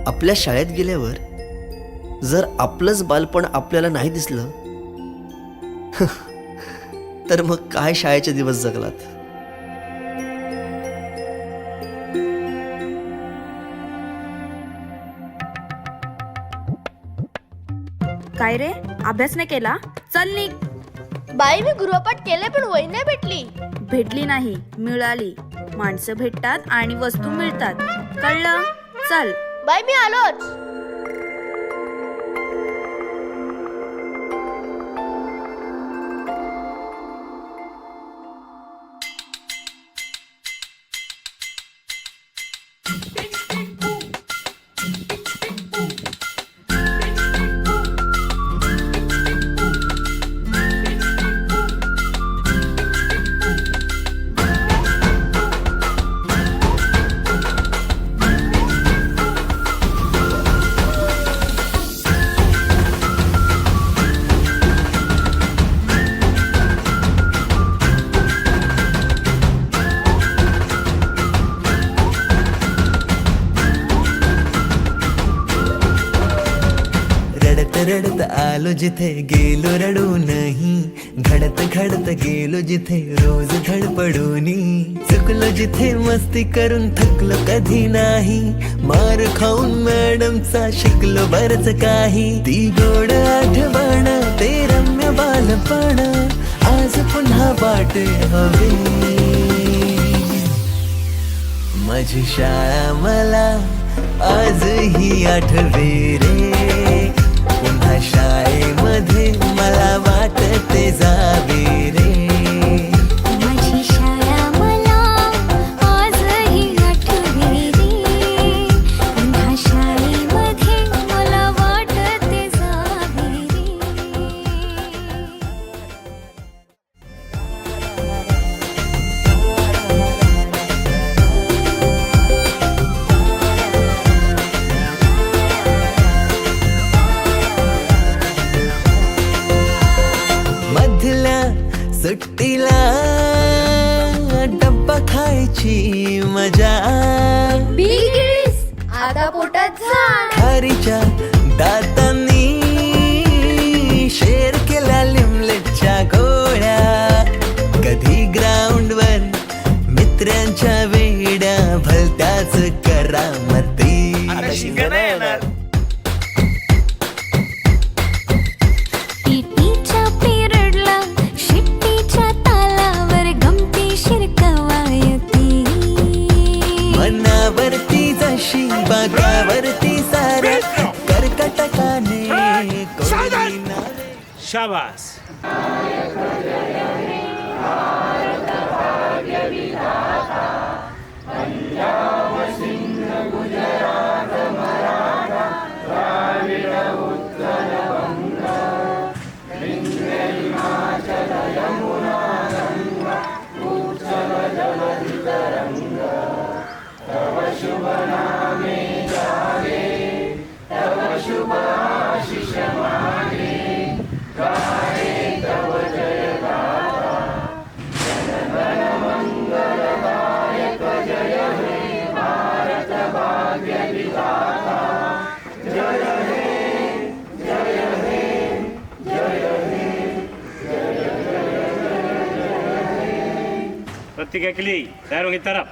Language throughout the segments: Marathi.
आपल्या शाळेत गेल्यावर जर आपलंच बालपण आपल्याला नाही दिसलं तर मग काय शाळेचे दिवस जगलात. काय रे, अभ्यास नाही केला? चल निघ. बाई मी गृहपाठ केले पण वही नाही भेटली. भेटली नाही, मिळाली. माणसं भेटतात आणि वस्तू मिळतात, कळलं? चल. बाई मी आलोच. रडत आलो जिथे गेलो रडू नाही, घडत घडत गेलो जिथे रोज धडपडूनी, चुकलो जिथे मस्ती करून थकलो कधी नाही, मार खाऊन मॅडमचा शिकलो बरच काही. ती गोड आठवण ते रम्य बालपण आज पुन्हा वाट हवी. माझी शाळा मला आजही आठवे रे, पुन्हा शाळेमध्ये मला वाटते जावे रे. माझी शाळा मला आजही आठवे रे, पुन्हा शाळेमध्ये मला वाटते जावे रे. सुट्टीला डब्बा खायची मजा, आता पोटात झाड. खारीच्या दातांनी शेर केला लिमलेटच्या गोळ्या, कधी ग्राउंडवर मित्रांच्या वेड्या भलत्याच करामती. पीटीच्या पिरियडला शिट्टीच्या तालावर गमती शिरकवायती, मनावरती जशी बागावरती साऱ्या कर्कटकाने कोणी नावे. शाबास. प्रतिज्ञा केली, तयार होऊन इतर.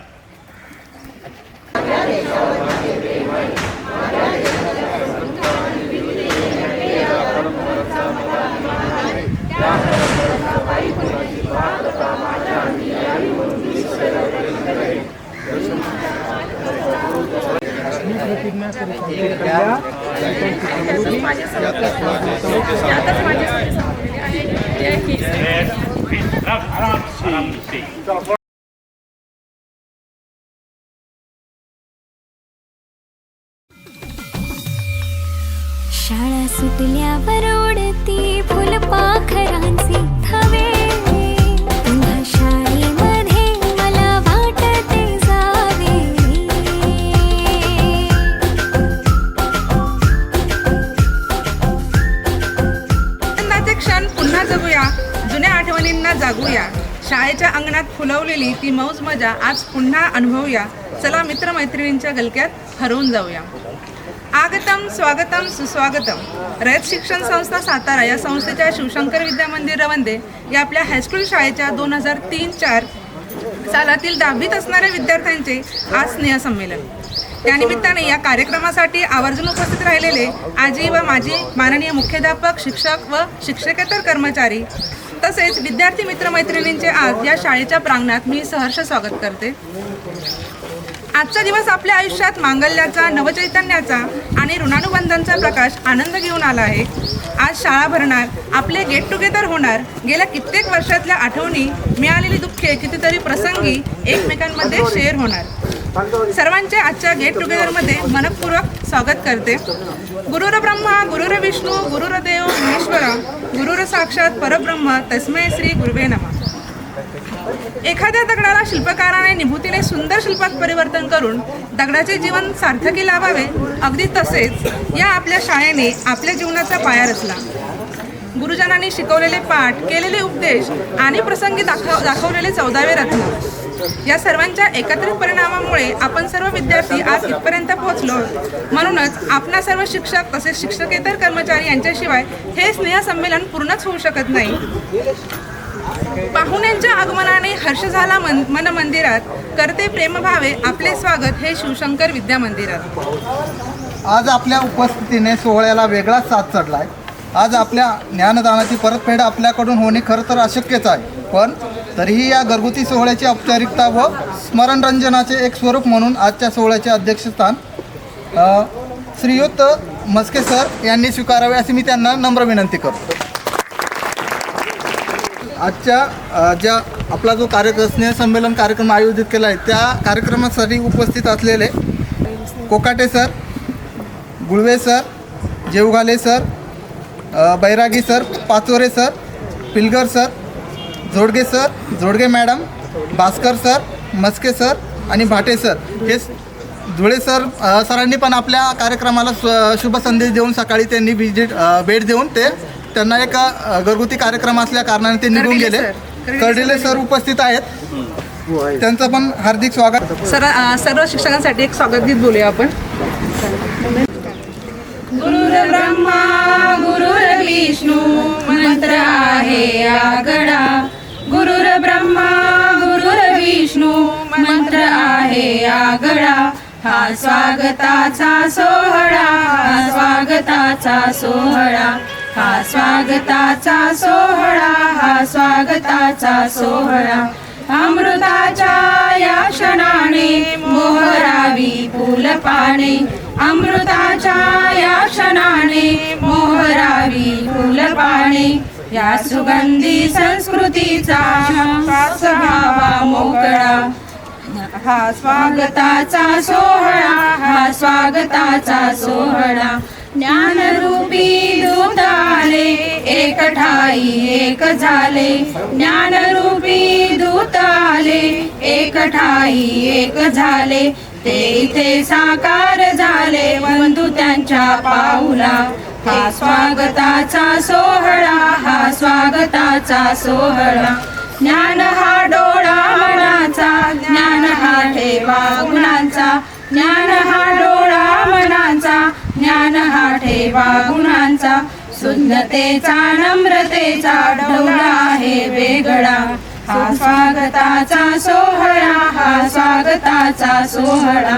शाळा सुटल्यावर उडती फुलपाखरांचे थवे, पुन्हा शाळेमध्ये मला वाटते जावे. आनंदाचे क्षण पुन्हा जगूया, जुन्या आठवणींना जागूया. शाळेच्या अंगणात फुलवलेली ती मौज मजा आज पुन्हा अनुभवूया. चला मित्रमैत्रिणींच्या गलक्यात हरवून जाऊया. आगतम स्वागतम सुस्वागतम. रयत शिक्षण संस्था सातारा या संस्थेच्या शिवशंकर विद्या मंदिर रवंदे या आपल्या हायस्कूल शाळेच्या 2003-04 सालातील 10वीत असणाऱ्या विद्यार्थ्यांचे आज स्नेहसंमेलन. त्यानिमित्ताने या कार्यक्रमासाठी आवर्जून उपस्थित राहिलेले आजी व माजी माननीय मुख्याध्यापक, शिक्षक व शिक्षकेतर कर्मचारी तसेच विद्यार्थी मित्रमैत्रिणींचे आज या शाळेच्या प्रांगणात मी सहर्ष स्वागत करते. आजचा दिवस आपल्या आयुष्यात मांगल्याचा, नवचैतन्याचा आणि ऋणानुबंधांचा प्रकाश आनंद घेऊन आला आहे. आज शाळा भरणार, आपले गेट टुगेदर होणार, गेल्या कित्येक वर्षातल्या आठवणी, मिळालेली दुःखे कितीतरी प्रसंगी एकमेकांमध्ये शेअर होणार. सर्वांचे आजच्या गेट टुगेदरमध्ये मनपूर्वक स्वागत करते. गुरुर ब्रह्मा गुरुर विष्णू गुरुरदेव महेश्वरा गुरुर साक्षात परब्रह्म तस्मै श्री गुरुवे नमः. एखाद्या दगडाला शिल्पकाराने निभूतीने सुंदर शिल्पात परिवर्तन करून दगडाचे जीवन सार्थकी लावावे, अगदी तसेच या आपल्या शाळेने आपल्या जीवनाचा पाया रचला. गुरुजनांनी शिकवलेले पाठ, केलेले उपदेश आणि प्रसंगी दाखवलेले 14वे रत्न या सर्वांच्या एकत्रित परिणामामुळे आपण सर्व विद्यार्थी आज इथपर्यंत पोहोचलो. म्हणूनच आपणा सर्व शिक्षक तसेच शिक्षकेतर कर्मचारी यांच्याशिवाय हे स्नेहसंमेलन पूर्णच होऊ शकत नाही. पाहुण्यांच्या आगमनाने हर्ष झाला मन मंदिरात, करते प्रेमभावे आपले स्वागत हे शिवशंकर विद्या मंदिरात. आज आपल्या उपस्थितीने सोहळ्याला वेगळाच साथ चढला आहे. आज आपल्या ज्ञानदानाची परतफेड आपल्याकडून होणे खरं तर अशक्यच आहे, पण तरीही या घरगुती सोहळ्याची औपचारिकता व स्मरणरंजनाचे एक स्वरूप म्हणून आजच्या सोहळ्याचे अध्यक्षस्थान श्रीयुत मस्के सर यांनी स्वीकारावे अशी मी त्यांना नम्र विनंती करतो. आजच्या ज्या आपला जो स्नेहसंमेलन कार्यक्रम आयोजित केला आहे त्या कार्यक्रमासाठी उपस्थित असलेले Kokate sir, Gulve sir, Jevghale sir, Bairagi sir, Pachore sir, Pilgar sir, Jodge sir, Jodge madam, Bhaskar sir, Maske sir आणि भाटे सर हे धुळे सरांनी पण आपल्या कार्यक्रमाला शुभ संदेश देऊन सकाळी त्यांनी भेट देऊन त्यांना एक घरगुती कार्यक्रम असल्या कारणाने ते निघून गेले. कर्डिले सर उपस्थित आहेत, त्यांचं पण हार्दिक स्वागत. सर्व शिक्षकांसाठी एक स्वागत गीत बोलूया आपण. गुरुर ब्रह्मा गुरुर विष्णू मंत्र आहे आगळा. गुरुर ब्रह्मा गुरुर विष्णू मंत्र आहे आगळा. हा स्वागताचा सोहळा, हा स्वागताचा सोहळा, हा स्वागताचा सोहळा, हा स्वागताचा सोहळा. अमृताच्या या क्षणाने मोहरावी फुलपाने, अमृताच्या या क्षणाने मोहरावी फुलपाने. या सुगंधी संस्कृतीचा श्वास घ्यावा मोकळा. हा स्वागताचा सोहळा, हा स्वागताचा सोहळा. ज्ञानरूपी दूत आले, एक ठाई एक झाले. ज्ञानरूपी दूत आले, एक ठाई एक झाले. ते इथे साकार झाले बंधू त्यांच्या पाऊला. हा स्वागताचा सोहळा, हा स्वागताचा सोहळा. ज्ञान हा डोळा मनाचा, ज्ञान हा ठेवा गुणांचा. ज्ञान हा डोळा मनाचा, ज्ञान हा ठेवा गुणांचा. शुद्धतेचा नम्रतेचा डोळा आहे वेगळा. हा स्वागताचा सोहळा, हा स्वागताचा सोहळा.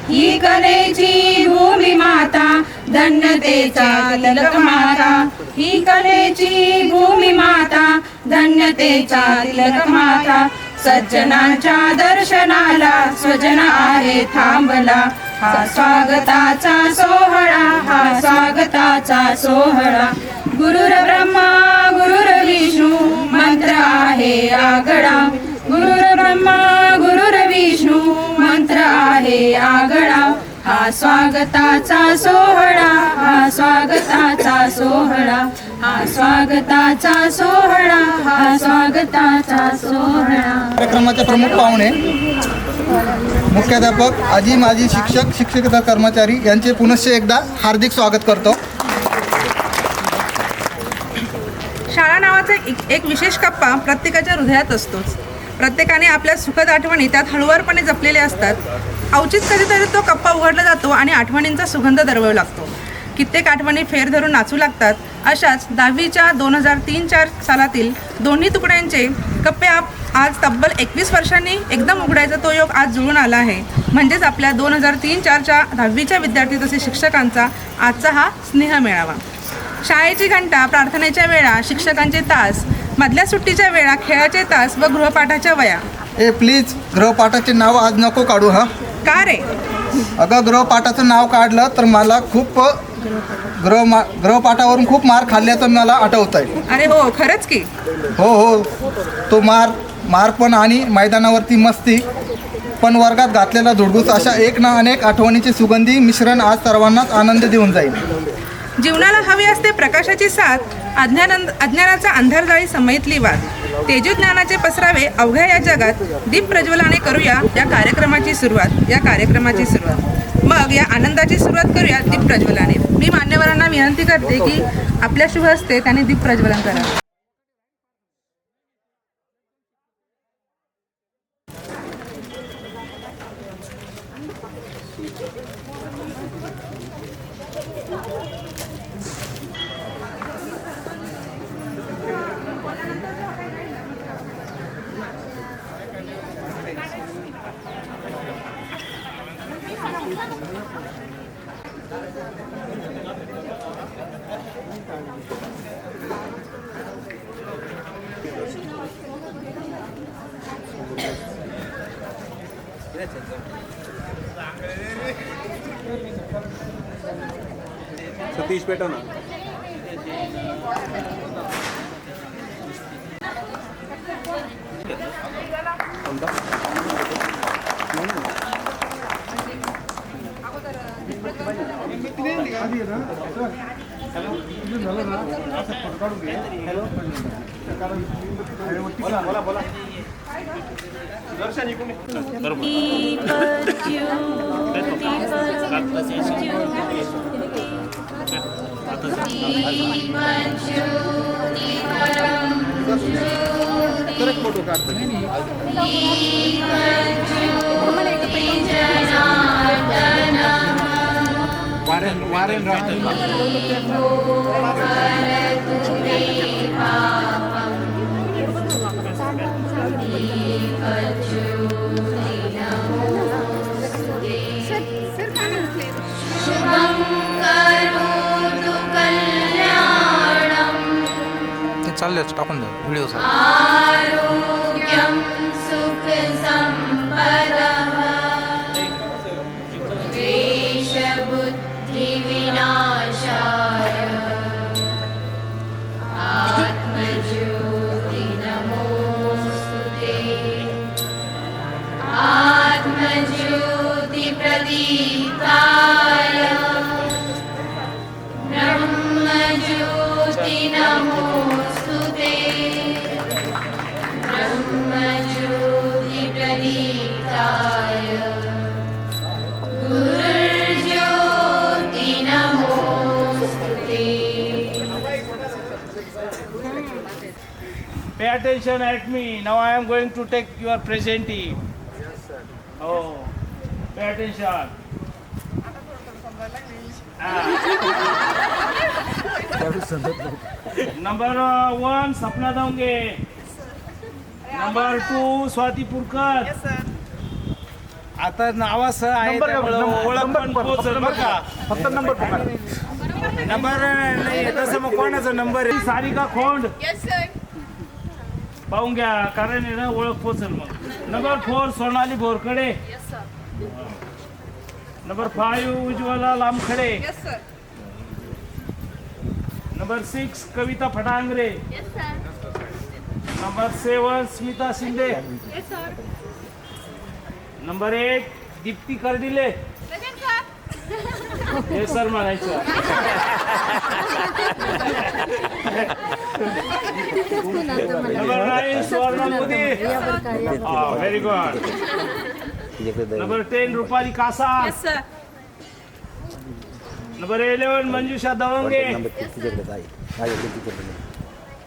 ही कलेची भूमी माता, धन्यतेचा तिलक माता. ही कलेची भूमी माता, धन्यतेचा तिलक माता. सज्जनांच्या दर्शनाला स्वजन आहे थांबला. हा स्वागताचा सोहळा, हा स्वागताचा सोहळा. गुरुर ब्रह्मा गुरुर विष्णू मंत्र आहे आगळा. गुरुर ब्रह्मा गुरुर विष्णू मंत्र आहे आगळा. हा स्वागताचा सोहळा, हा स्वागताचा सोहळा, हा स्वागताचा सोहळा, हा स्वागताचा सोहळा. कार्यक्रमाचे प्रमुख पाहुणे मुख्याध्यापक, आजी माजी शिक्षक, शिक्षकेतर कर्मचारी यांचे पुनश्च एकदा हार्दिक स्वागत करतो. शाळा नावाचा एक विशेष कप्पा प्रत्येकाच्या हृदयात असतोच. प्रत्येकाने आपल्या सुखद आठवणी त्यात हळुवारपणे जपलेल्या असतात. अवचित कधीतरी तो कप्पा उघडला जातो आणि आठवणींचा सुगंध दरवळू लागतो. कित्येक आठवणी फेर धरून नाचू लागतात. अशाच 10वीच्या 2003-04 सालातील दोन्ही तुकड्यांचे कप्पे आज तब्बल 21 वर्षांनी एकदम उघडायचा तो योग आज जुळून आला आहे. म्हणजेच आपल्या 2003-04च्या 10वीच्या विद्यार्थी तसेच शिक्षकांचा आजचा हा स्नेह मेळावा. शाळेची घंटा, प्रार्थनेच्या वेळा, शिक्षकांचे तास, मधल्या सुट्टीच्या वेळा, खेळाचे तास व गृहपाठाच्या वया. प्लीज गृहपाठाचे नाव आज नको काढू हा. का रे? अगं गृहपाठाचं नाव काढलं तर मला खूप गृहपाठावरून खूप मार खाल्ल्याचं मला आठवत आहे. अरे हो, खरंच की. हो, तो मार पण आणि मैदानावरती मस्ती पण वर्गात घातलेला धुडगूस अशा एक ना अनेक आठवणीचे सुगंधी मिश्रण आज सर्वांनाच आनंद देऊन जाईल. जीवनाला हवी असते प्रकाशाची साथ, अज्ञानाचा अंधार जाळी समयितली वाद. तेजू ज्ञानाचे पसरावे अवघ्या या जगात, दीप प्रज्वलाने करूया या कार्यक्रमाची सुरुवात. मग या आनंदाची सुरुवात करूया दीप प्रज्वलाने. मी मान्यवरांना विनंती करते की आपल्या शुभ हस्ते त्याने दीप प्रज्वलन करावे. सतीश पेटो ना. बोला. दर्शन इकडून फोटो काढतो. वारेन ते चाललेच टाकून द्या व्हिडिओ. आरोग्यं सुख संपदः द्वेष बुद्धि विनाशाय आत्मज्योति नमोस्तुते आत्मज्योति प्रदीप्ताय ब्रह्मज्योति नमोस्तुते ब्रह्मज्योति प्रदीप्ताय गुरुर्ज्योति नमोस्तुते. Pay attention at me. Now I am going to take your presenting. Oh, pay attention. Number 1 Sapna Dange. Number 2 Swati Purkar. आता नावासह आहे त्यामुळं ओळख पण पोहोचल बरं का. फक्त नंबर नंबर नाही तसं मग कोणाचा नंबर आहे. सारिका खोंड पाहून घ्या कारण आहे ना ओळख पोचल मग. Number 4 Sonali Borkade. Number 5 Ujjwala Lamkhade. Number 6 Kavita Phatangare. Number 7 Smita Shinde. Number 8 Deepti Kardile. हे सर म्हणायचं. Number 9 Suvarna Modi. Very good. Number 10 Rupali Kasa. Number 11 Manjusha Davange.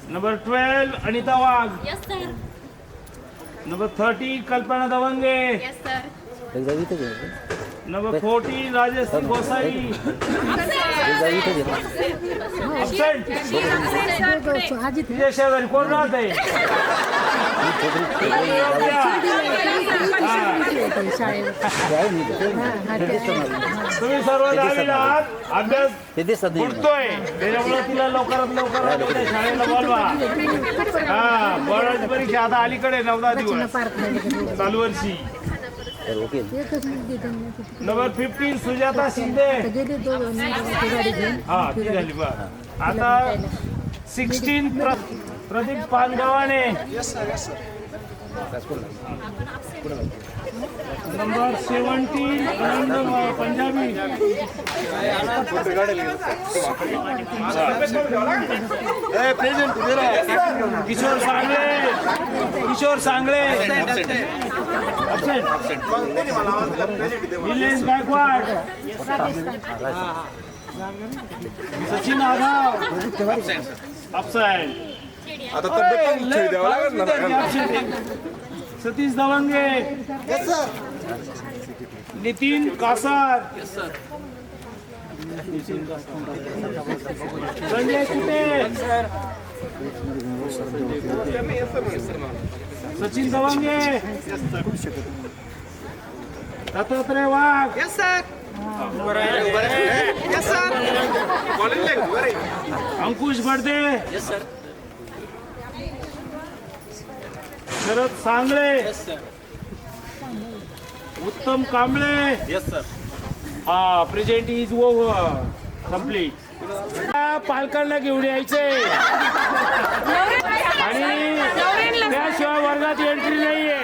Number 12 Anita Wagh. Number 30 Kalpana Davange. Number 14 Rajshri Gosai Absent. तिच्या शेजारी कोण राहत आहे तुम्ही सर्व दहावीला आहात अभ्यास बुडतोय त्याच्यामुळे तिला लवकरात लवकर शाळेला बोलवा. हा बोर्डाची परीक्षा आता अलीकडे 9-10 दिवस चालू वर्षी. नंबर 15 सुजाता शिंदे हा ती झाली बा. आता 16 प्रदीप पानगावाने. नंबर 17 आनंद पंजाबी. किशोर सांगळे निलेश गायकवाड. सचिन आघाव अपसाईड. सतीश दवंगे. नितीन कासार. संजय कुटे. सचिन दवंगे. दत्तात्रय वाघ. अंकुश बडदे. शरद सांगळे. उत्तम कांबळे. हा प्रेझेंट इज ओव्हर कंप्लीट. पालकांना घेऊन यायचे आणि त्याशिवाय वर्गात एंट्री नाहीये.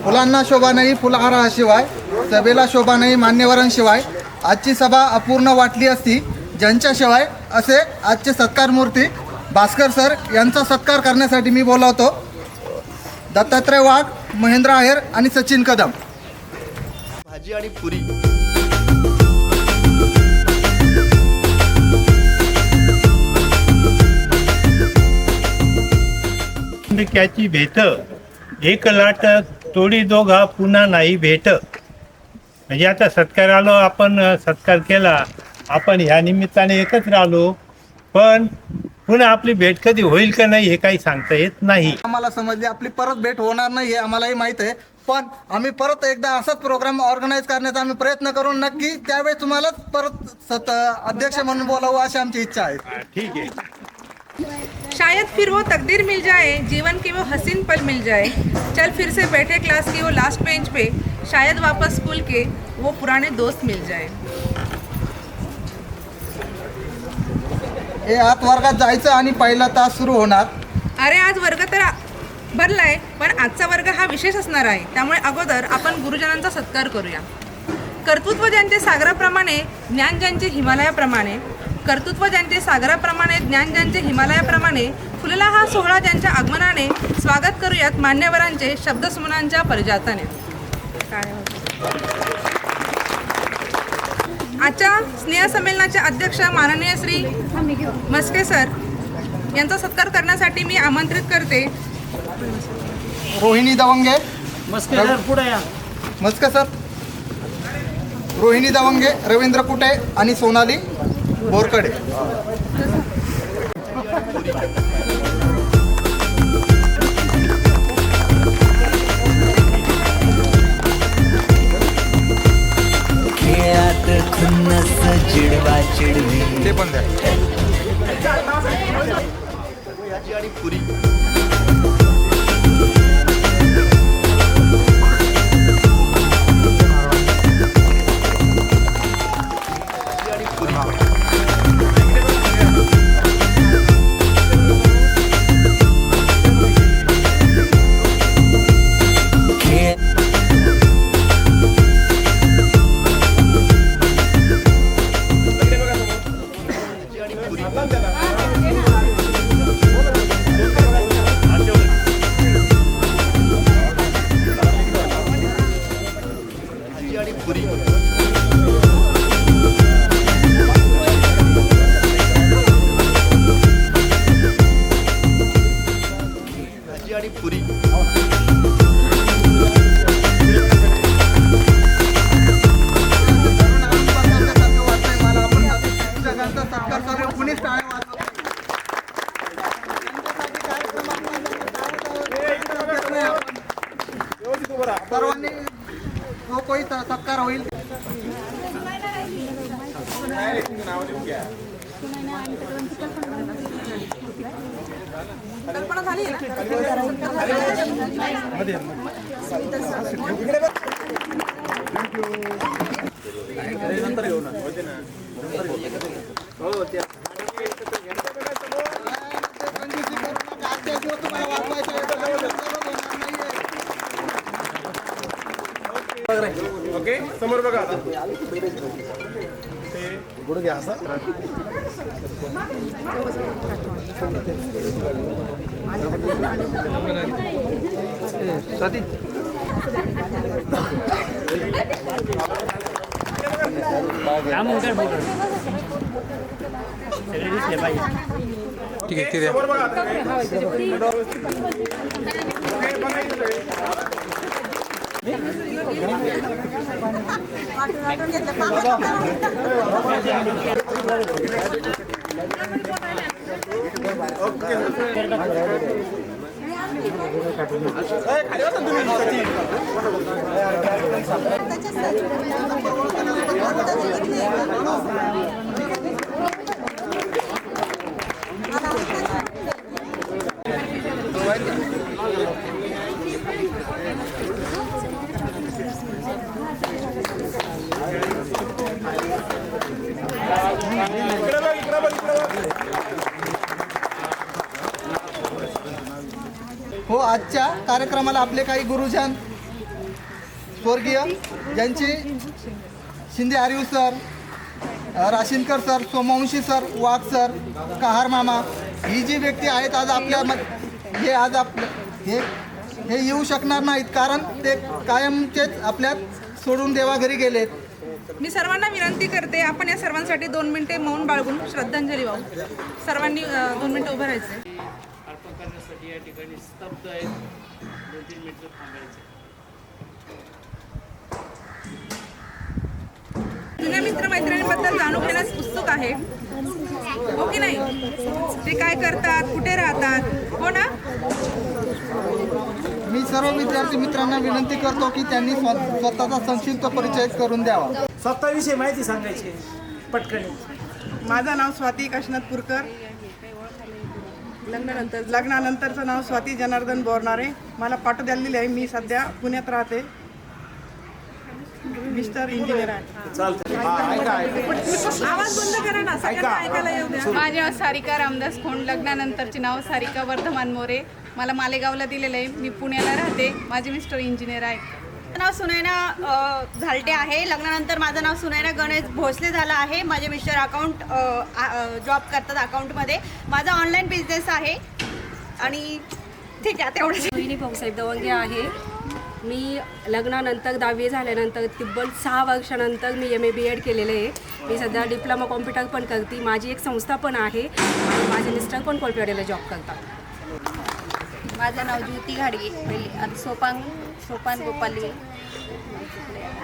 फुलांना शोभा नाही फुलहाराशिवाय, सभेला शोभा नाही मान्यवरांशिवाय, आजची सभा अपूर्ण वाटली असती ज्यांच्याशिवाय, असे आजचे सत्कार मूर्ती भास्कर सर यांचा सत्कार करण्यासाठी मी बोलावतो दत्तात्रय वाघ, महेंद्र आहेर आणि सचिन कदम. भाजी आणि पुरी. त्याची भेट एक लाट तोडी दोघा पुन्हा नाही भेट. म्हणजे आता सत्कार आलो, आपण सत्कार केला, आपण ह्या निमित्ताने एकत्र आलो, पण पुन्हा आपली भेट कधी होईल का नाही हे काही सांगता येत नाही. आम्हाला समजले आपली परत भेट होणार नाही हे आम्हालाही माहीत आहे, पण आम्ही परत एकदा असाच प्रोग्राम ऑर्गनाईज करण्याचा आम्ही प्रयत्न करू नक्की. त्यावेळेस तुम्हाला परत अध्यक्ष म्हणून बोलावं अशी आमची इच्छा आहे. ठीक आहे. शायद फिर वो तकदीर मिल जाए, जीवन की वो हसीन पल मिल जाए, चल फिर से बैठे क्लास की वो लास्ट बेंच पे, शायद वापस स्कूल के वो पुराने दोस्त मिल जाए. हे आत वर्गात जायचं आणि पहिला तास सुरू होणार. अरे आज वर्ग तर भरलाय, पण आजचा वर्ग हा विशेष असणार आहे, त्यामुळे अगोदर आपण गुरुजनांचा सत्कार करूया. कर्तृत्व ज्यांचे सागराप्रमाणे, ज्ञान ज्यांचे हिमालयाप्रमाणे, कर्तृत्व ज्यांचे सागराप्रमाणे, ज्ञान ज्यांचे हिमालयाप्रमाणे, फुलला हा सोहळा ज्यांच्या आगमनाने, स्वागत करूयात मान्यवरांचे शब्दसुमनांच्या परिजाताने. आजच्या स्नेहसंमेलनाचे अध्यक्ष माननीय श्री मस्के सर यांचा सत्कार करण्यासाठी मी आमंत्रित करते रोहिणी दवंगे. मस्के सर पुढे या. मस्के सर, रोहिणी दवंगे, रवींद्र कुटे आणि सोनाली बोरकडे. खेळात खुन्नस चिडवा चिडवी. ते पण द्या. भाजी आणि पुरी. सर्वांनी जो कोणी सत्कार होईल कल्पना झाली आहे ओके समोर बघा गुड घ्या असं ठीक आहे समोर बघा आता. हो, आजच्या कार्यक्रमाला आपले काही गुरुजन स्वर्गीय ज्यांची शिंदे आर्यू sir, Rashinkar sir, Somvanshi sir, Wagh sir, Kahar मामा ही जी व्यक्ती आहेत आज आपल्या हे आज हे येऊ शकणार नाहीत कारण ते कायमचेच आपल्यात सोडून देवाघरी गेलेत. मी सर्वांना विनंती करते आपण या सर्वांसाठी 2 मिनिटे मौन बाळगून श्रद्धांजली वाहू. सर्वांनी 2 मिनिटं उभं राहायचं. अर्पण करण्यासाठी या ठिकाणी स्तब्ध आहेत. 2-3 मिनिटं थांबायचं. जुन्या मित्रमैत्रिणींबद्दल जाणून घेण्यास उत्सुक आहे हो की नाही? ते काय करतात, कुठे राहतात, हो ना? मी सर्व विद्यार्थी मित्रांना विनंती करतो की त्यांनी स्वतःचा संक्षिप्त परिचय करून द्यावा. स्वतःविषयी माहिती सांगायची पटकन. माझं नाव स्वाती काशीनाथ पुरकर. लग्नानंतरचं नाव स्वाती जनार्दन बोरणारे. मला पाटोद्याला दिले आहे. मी सध्या पुण्यात राहते. मिस्टर इंजिनियर आहे. चालतंय. आवाज बंद करा ना, सगळ्यांना ऐकायला येऊ द्या. माझे नाव सारिका रामदास खोंड. लग्नानंतरचे नाव सारिका वर्धमान मोरे. मला मालेगावला दिलेलं आहे. मी पुण्याला राहते. माझे मिस्टर इंजिनियर आहे. माझं नाव सुनैना झालटे आहे. लग्नानंतर माझं नाव सुनैना गणेश भोसले झालं आहे. माझे मिस्टर अकाउंट जॉब करतात अकाउंटमध्ये. माझा ऑनलाईन बिझनेस आहे आणि ठीक आहे तेवढंच. मोहिनी भाऊसाहेब दवंगे आहे. मी लग्नानंतर 10वी झाल्यानंतर तिब्बल 6 वर्षानंतर मी MA-BEd केलेलं आहे. मी सध्या डिप्लोमा कॉम्प्युटर पण करते. माझी एक संस्था पण आहे आणि माझे मिस्टर पण कोलपेवाडीला जॉब करतात. माझं नाव ज्योती घाडगे. आता सोपान गोपाली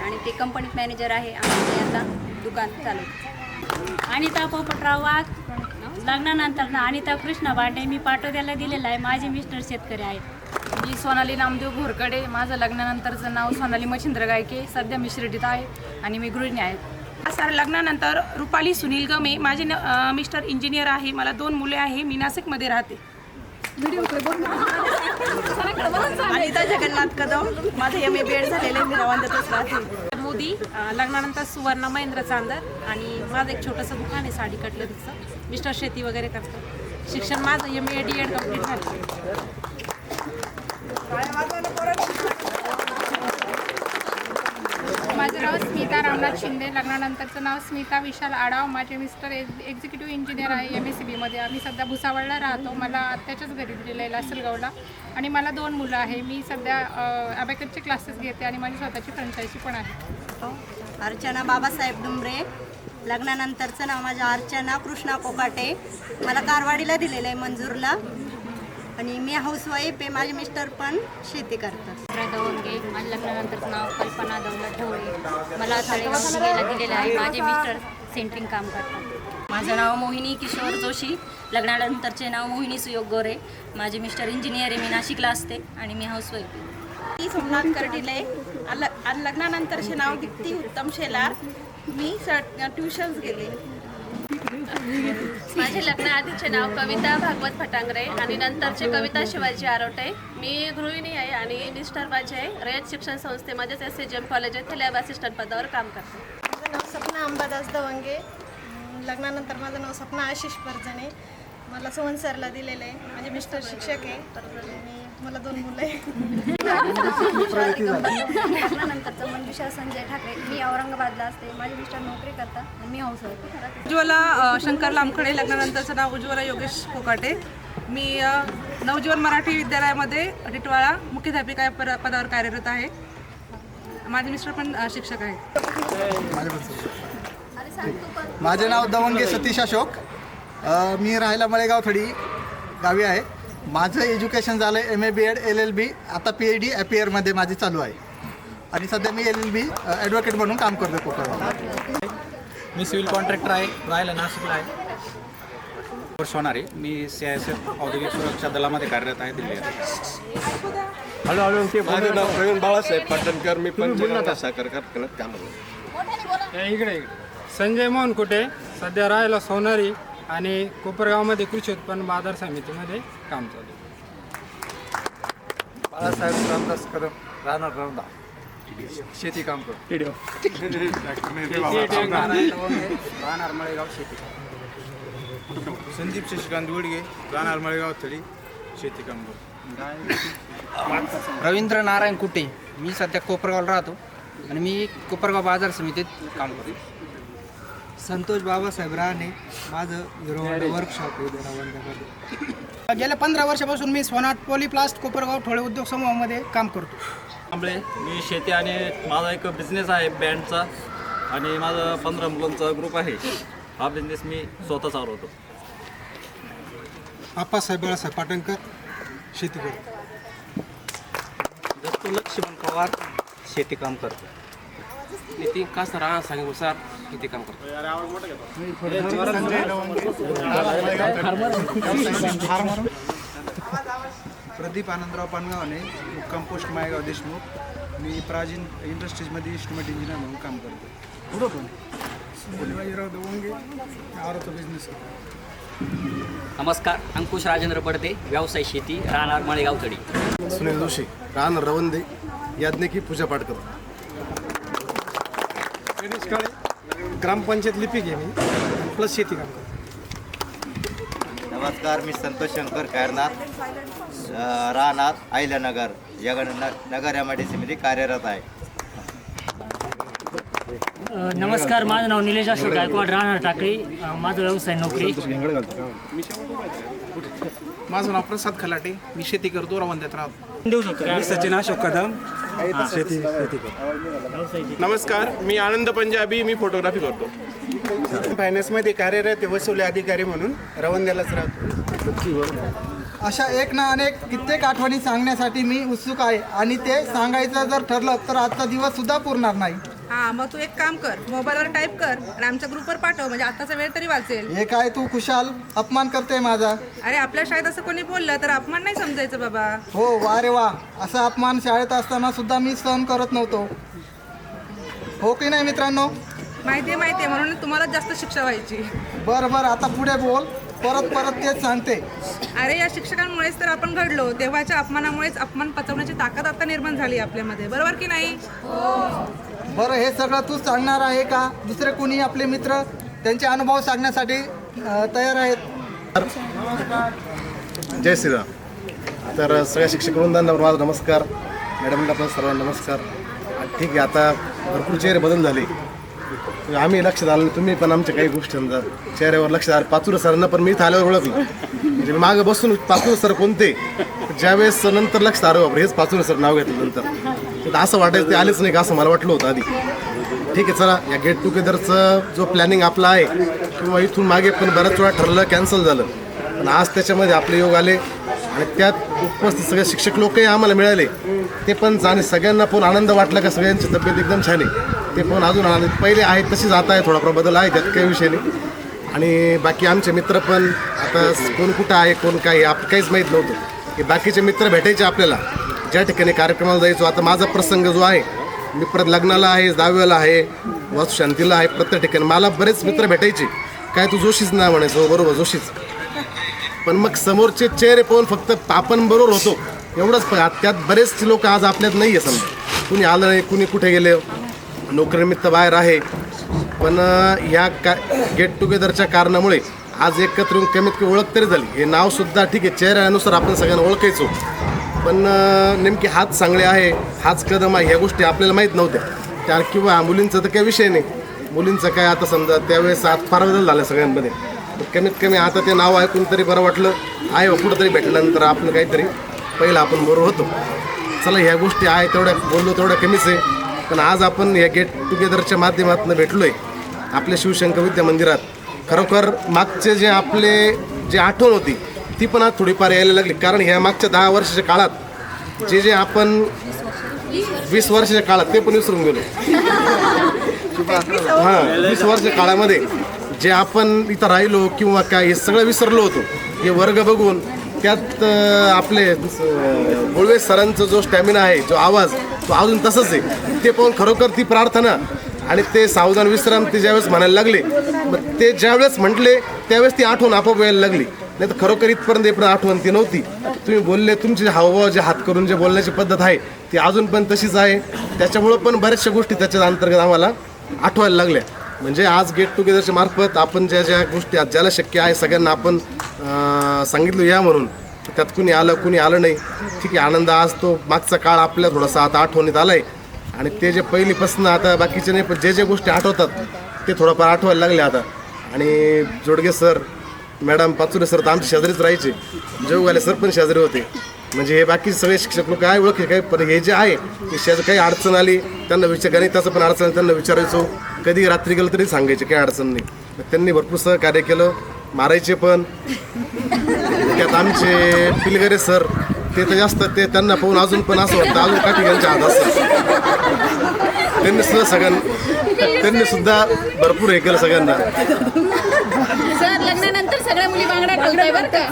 आणि ते कंपनीत मॅनेजर आहे. आणि आता दुकान चालू. अनिता पोपटराव वाघ. लग्नानंतर अनिता कृष्णा बांडे. मी पाटोद्याला दिलेला आहे. माझे मिस्टर शेतकरी आहेत. मी सोनाली नामदेव घोरकडे. माझं लग्नानंतरचं नाव सोनाली मच्छिंद्र गायके. सध्या मी शिर्डीत आहे आणि मी गृहिणी आहे. सर लग्नानंतर रुपाली सुनील गमे. माझे मिस्टर इंजिनियर आहे. मला 2 मुले आहे. मी नाशिकमध्ये राहते. अनिता जगन्नाथ कदम. माझं MA-BEd झालेलं आहे. मी रवांद्यातच राहते. मोदी. लग्नानंतर सुवर्णा महेंद्र चांदर आणि माझं एक छोटंसं दुकान आहे साडी कटलरीचं. मिस्टर शेती वगैरे करतात. शिक्षण माझं MA-DEd कंप्लीट झालं. माझं नाव स्मिता रामनाथ शिंदे. लग्नानंतरचं नाव स्मिता विशाल आडाव. माझे मिस्टर एक्झिक्युटिव्ह इंजिनियर आहे MSCBमध्ये. आम्ही सध्या भुसावळला राहतो. मला आत्याच्याच घरी दिलेलं आहे लासलगावला. आणि मला 2 मुलं आहे. मी सध्या अबॅकसचे क्लासेस घेते आणि माझी स्वतःची फ्रँचायझी पण आहे. अर्चना बाबासाहेब डुंबरे. लग्नानंतरचं नाव माझं अर्चना कृष्णा कोकाटे. मला कारवाडीला दिलेलं आहे मंजूरला आणि मी हाऊसवाईफ आहे. माझे मिस्टर पण शेती करतात. दवंगे. माझ्या लग्नानंतरचं नाव कल्पना दौलत ढवळे. मला तळेगाव दिलेलं आहे. माझे मिस्टर सेंटरिंग काम करतात. माझं नाव मोहिनी किशोर जोशी. लग्नानंतरचे नाव मोहिनी सुयोग गोरे. माझे मिस्टर इंजिनियर आहे. मी नाशिकला असते आणि मी हाऊसवाईफ आहे. मी सोमनाथ कर्डिले. लग्नानंतरचे नाव दीप्ती उत्तम शेलार. मी ट्युशन्स गेले. माझे लग्न आधीचे नाव कविता भागवत फटांगरे आणि नंतरचे कविता शिवाजी आरोटे. मी गृहिणी आहे आणि मिस्टर माझे रयत शिक्षण संस्थेमध्येच SJM कॉलेज येथे लॅब असिस्टंट पदावर काम करते. माझं नाव सपना अंबादास दवंगे. लग्नानंतर माझं नाव सपना आशिष परजणे. मला सोहन सरला दिलेलं आहे. माझे मिस्टर शिक्षक आहे आणि मला 2 मुलं आहे. लग्नानंतरचं मंजुषा संजय ठाकरे. मी औरंगाबादला असते. माझे मिस्टर नोकरी करतात आणि मी हाऊसवाईफ. उज्ज्वला शंकर लामखडे. लग्नानंतरचं नाव उज्ज्वला योगेश कोकाटे. मी नवजीवन मराठी विद्यालयामध्ये टिटवाळा मुख्याध्यापिका या पदावर कार्यरत आहे. माझे मिस्टर पण शिक्षक आहेत. माझे नाव दवंगे सतीश अशोक. मी राहायला मळेगाव थडी गावी आहे. माझं एज्युकेशन झालं MA BEd LLB. आता PhD अपियरमध्ये माझी चालू आहे आणि सध्या मी LLB ॲडव्होकेट म्हणून काम करतो कोकणात. मी सिव्हिल कॉन्ट्रॅक्टर आहे, राहायला नाशिकला आहे. सोनारी. मी CISF औद्योगिक सुरक्षा दलामध्ये कार्यरत आहे दिल्ली. माझं नाव प्रवीण बाळासाहेब पाटणकर. मी पंचगंगा साखर कारखान्यात काम करतो. इकडे संजय मोहन कुटे. सध्या राहायला सोनारी आणि कोपरगावमध्ये कृषी उत्पन्न बाजार समितीमध्ये काम चालू आहे. बाळासाहेब रामदास कदम. राहणार रौंदा. शेती काम करतो. राहणार मळेगाव शेती. संदीप शशिकांत गुडगे. राहणार मळेगाव थडी. शेती काम करतो. रवींद्र नारायण कुटे. मी सध्या कोपरगावला राहतो आणि मी कोपरगाव बाजार समितीत काम करतो. संतोष बाबासाहेब राणे. माझं हिरो वर्कशॉप आहे. गेल्या 15 वर्षापासून मी सोनाट पॉलीप्लास्ट कोपरगाव ठोळे उद्योग समूहामध्ये काम करतो. मी शेती आणि माझा एक बिझनेस आहे बँडचा आणि माझा 15 मुलांचा ग्रुप आहे. हा बिझनेस मी स्वतः चालवतो. आप्पासाहेब बाळासाहेब पाटणकर. शेती करतो. दत्तू लक्ष्मण पवार. शेती काम करतो. नितीन कासरा सांगेनुसार शेती काम करतो. प्रदीप आनंदराव पानगावने. कंपोस्ट मायगाव देशमुख. मी प्राचीन इंडस्ट्रीजमध्ये इस्टिमेट इंजिनियर म्हणून काम करतो. पुढं दवंगे. आरोचा बिझनेस. नमस्कार. अंकुश राजेंद्र पडते. व्यवसाय शेती. राहणार मळेगाव तडी. सुनील जोशी. राहणार रवंदे. याज्ञिकी पूजा पाटकर. गणेश काळे. ग्रामपंचायत लिपिक आहे मी प्लस शेती काम करतो. नमस्कार. मी संतोष शंकर कायरनाथ. राहणार अहिल्यानगर नगर MIDC मध्ये कार्यरत आहे. नमस्कार. माझं नाव निलेश अशोक गायकवाड. राहणार टाकळी. माझा व्यवसाय नोकरी. माझं नाव प्रसाद खलाटे. मी शेती करतो. रवंद्यात राहतो. मी सचिन अशोक कदम. शेती करतो. नमस्कार. मी आनंद पंजाबी. मी फोटोग्राफी करतो. फायनान्समध्ये कार्यरत वसुली अधिकारी म्हणून रवंद्यालाच राहतो. अशा एक ना अनेक कित्येक आठवणी सांगण्यासाठी मी उत्सुक आहे आणि ते सांगायचं जर ठरलं तर आजचा दिवस सुद्धा पुरणार नाही. हां, मग तू एक काम कर, मोबाईलवर टाईप कर आणि आमच्या ग्रुपवर पाठव, म्हणजे आताचा वेळ तरी वाचेल. हे काय तू खुशाल अपमान करते माझा. अरे आपल्या शाळेत असं कोणी बोललं तर अपमान नाही समजायचं बाबा. हो वा रे वा. असा अपमान शाळेत असताना सुद्धा मी सहन करत नव्हतो. हो की नाही मित्रांनो? माहिती आहे म्हणून तुम्हाला जास्त शिक्षा व्हायची. बरं बरं आता पुढे बोल. परत तेच सांगते. अरे या शिक्षकांमुळेच तर आपण घडलो. तेव्हाच्या अपमानामुळेच अपमान पचवण्याची ताकद आता निर्माण झाली आपल्यामध्ये. बरोबर की नाही? बरं हे सगळं तू सांगणार आहे का? दुसरे कोणी आपले मित्र त्यांचे अनुभव सांगण्यासाठी तयार आहेत? जय श्रीराम. तर सगळ्या शिक्षक वृंदांना माझा नमस्कार. मॅडमला पण सर्वांना नमस्कार. ठीक आहे, आता भरपूर चेहरे बदल झाले. आम्ही लक्षात आलं, तुम्ही पण आमच्या काही गोष्टींचा चेहऱ्यावर लक्ष आलं. पाचुरे सरांना पण मी इथं आल्यावर ओळखलं. म्हणजे मी मागं बसून पाचुरे सर कोणते, ज्यावेळेस नंतर लक्ष आलं बाबा हेच पाचुरे सर नाव घेतलं. नंतर असं वाटायचं ते आलेच नाही का असं मला वाटलं होतं आधी. ठीक आहे, चला या गेट टुगेदरचं जो प्लॅनिंग आपला आहे किंवा इथून मागे पण बऱ्याच वेळा ठरलं कॅन्सल झालं, पण आज त्याच्यामध्ये आपले योग आले आणि त्यात उपस्थित सगळे शिक्षक लोकही आम्हाला मिळाले. ते पण आणि सगळ्यांना पण आनंद वाटला का सगळ्यांची तब्येत एकदम छान आहे. ते पण अजून आनंद पहिले आहेत तशी जात आहे, थोडाफार बदल आहे त्यात काही विषय नाही. आणि बाकी आमचे मित्र पण आता कोण कुठं आहे कोण काय काहीच माहीत नव्हतं की बाकीचे मित्र भेटायचे आपल्याला. ज्या ठिकाणी कार्यक्रमाला जायचो, आता माझा प्रसंग जो आहे, मी परत लग्नाला आहे, दहाव्याला आहे, वास्तुशांतीला आहे, प्रत्येक ठिकाणी मला बरेच मित्र भेटायचे. काय तू जोशीच ना म्हणायचो, बरोबर जोशीच. पण मग समोरचे चेहरे पाहून फक्त आपण बरोबर होतो एवढंच. त्यात बरेच लोक आज आपल्यात नाही आहे. समजा कुणी आलं नाही, कुणी कुठे गेले, नोकरीनिमित्त बाहेर आहे. पण ह्या गेट टुगेदरच्या कारणामुळे आज एकत्र येऊन कमीत कमी ओळख तरी झाली. हे नावसुद्धा ठीक आहे, चेहऱ्यानुसार आपण सगळ्यांना ओळखायचो, पण नेमके हात चांगले आहे, हाच कदम आहे, ह्या गोष्टी आपल्याला माहीत नव्हत्या. त्या किंवा मुलींचा तर काही विषय नाही. मुलींचं काय आता समजा त्यावेळेस आज फार बदल झाला सगळ्यांमध्ये. कमीत कमी आता ते नाव ऐकून तरी बरं वाटलं आहे. कुठंतरी भेटल्यानंतर आपलं काहीतरी पहिलं आपण बरोबर होतो. चला ह्या गोष्टी आहे, तेवढ्या बोललो तेवढ्या कमीच आहे. पण आज आपण या गेट टुगेदरच्या माध्यमातून भेटलो आहे आपल्या शिवशंकर विद्या मंदिरात. खरोखर मागचे जे आपले जे आठवण होती ती पण आज थोडीफार यायला लागली. कारण ह्या मागच्या 10 वर्षाच्या काळात जे आपण 20 वर्षाच्या काळात ते पण विसरून गेलो. हां, 20 वर्षाच्या काळामध्ये जे आपण इथं राहिलो किंवा काय हे सगळं विसरलो होतो. हे वर्ग बघून त्यात आपले गुळवे सरांचा जो स्टॅमिना आहे, जो आवाज, तो अजून तसंच आहे. ते पाहून खरोखर ती प्रार्थना आणि ते सावधान विश्राम ते ज्यावेळेस म्हणायला लागले, मग ते ज्यावेळेस म्हटले त्यावेळेस ती आठवण आपोआप यायला लागली. नाही तर खरोखर इथपर्यंत आठवण ती नव्हती. तुम्ही बोलले, तुमचे हावभाव जे हात करून जे बोलण्याची पद्धत आहे ती अजून पण तशीच आहे. त्याच्यामुळं पण बऱ्याचशा गोष्टी त्याच्या अंतर्गत आम्हाला आठवायला लागल्या. म्हणजे आज गेट टुगेदरच्या मार्फत आपण ज्या ज्या गोष्टी आज ज्याला शक्य आहे सगळ्यांना आपण सांगितलं या म्हणून. त्यात कुणी आलं कुणी आलं नाही, ठीक आहे. आनंद आज तो मागचा काळ आपल्या थोडासा आता आठवणीत आला आहे. आणि ते जे पहिलीपासून आता बाकीचे नाही, पण जे जे गोष्टी आठवतात ते थोडंफार आठवायला लागले आता. आणि जोडगे सर, मॅडम पाचुरे सर तर आमचे शेजारीच राहायचे. जेवगाले सर पण शेजारी होते. म्हणजे हे बाकी सगळे शिक्षक लोक काय ओळखी काय, पण हे जे आहे ते शेजार काही अडचण आली त्यांना गणिताचं पण अडचण त्यांना विचारायचो. कधी रात्री गेलं तरी सांगायचे काही अडचण नाही. त्यांनी भरपूर सहकार्य केलं, मारायचे पण. त्यात आमचे पिलगरे सर ते तर जास्त, ते त्यांना पाहून अजून पण असं वाटतं अजून काठी त्यांच्या हात असतं. त्यांनी सुद्धा भरपूर हे केलं सगळ्यांना. सर लग्नानंतर सगळ्या मुली बांगड्या घालताय बरं का.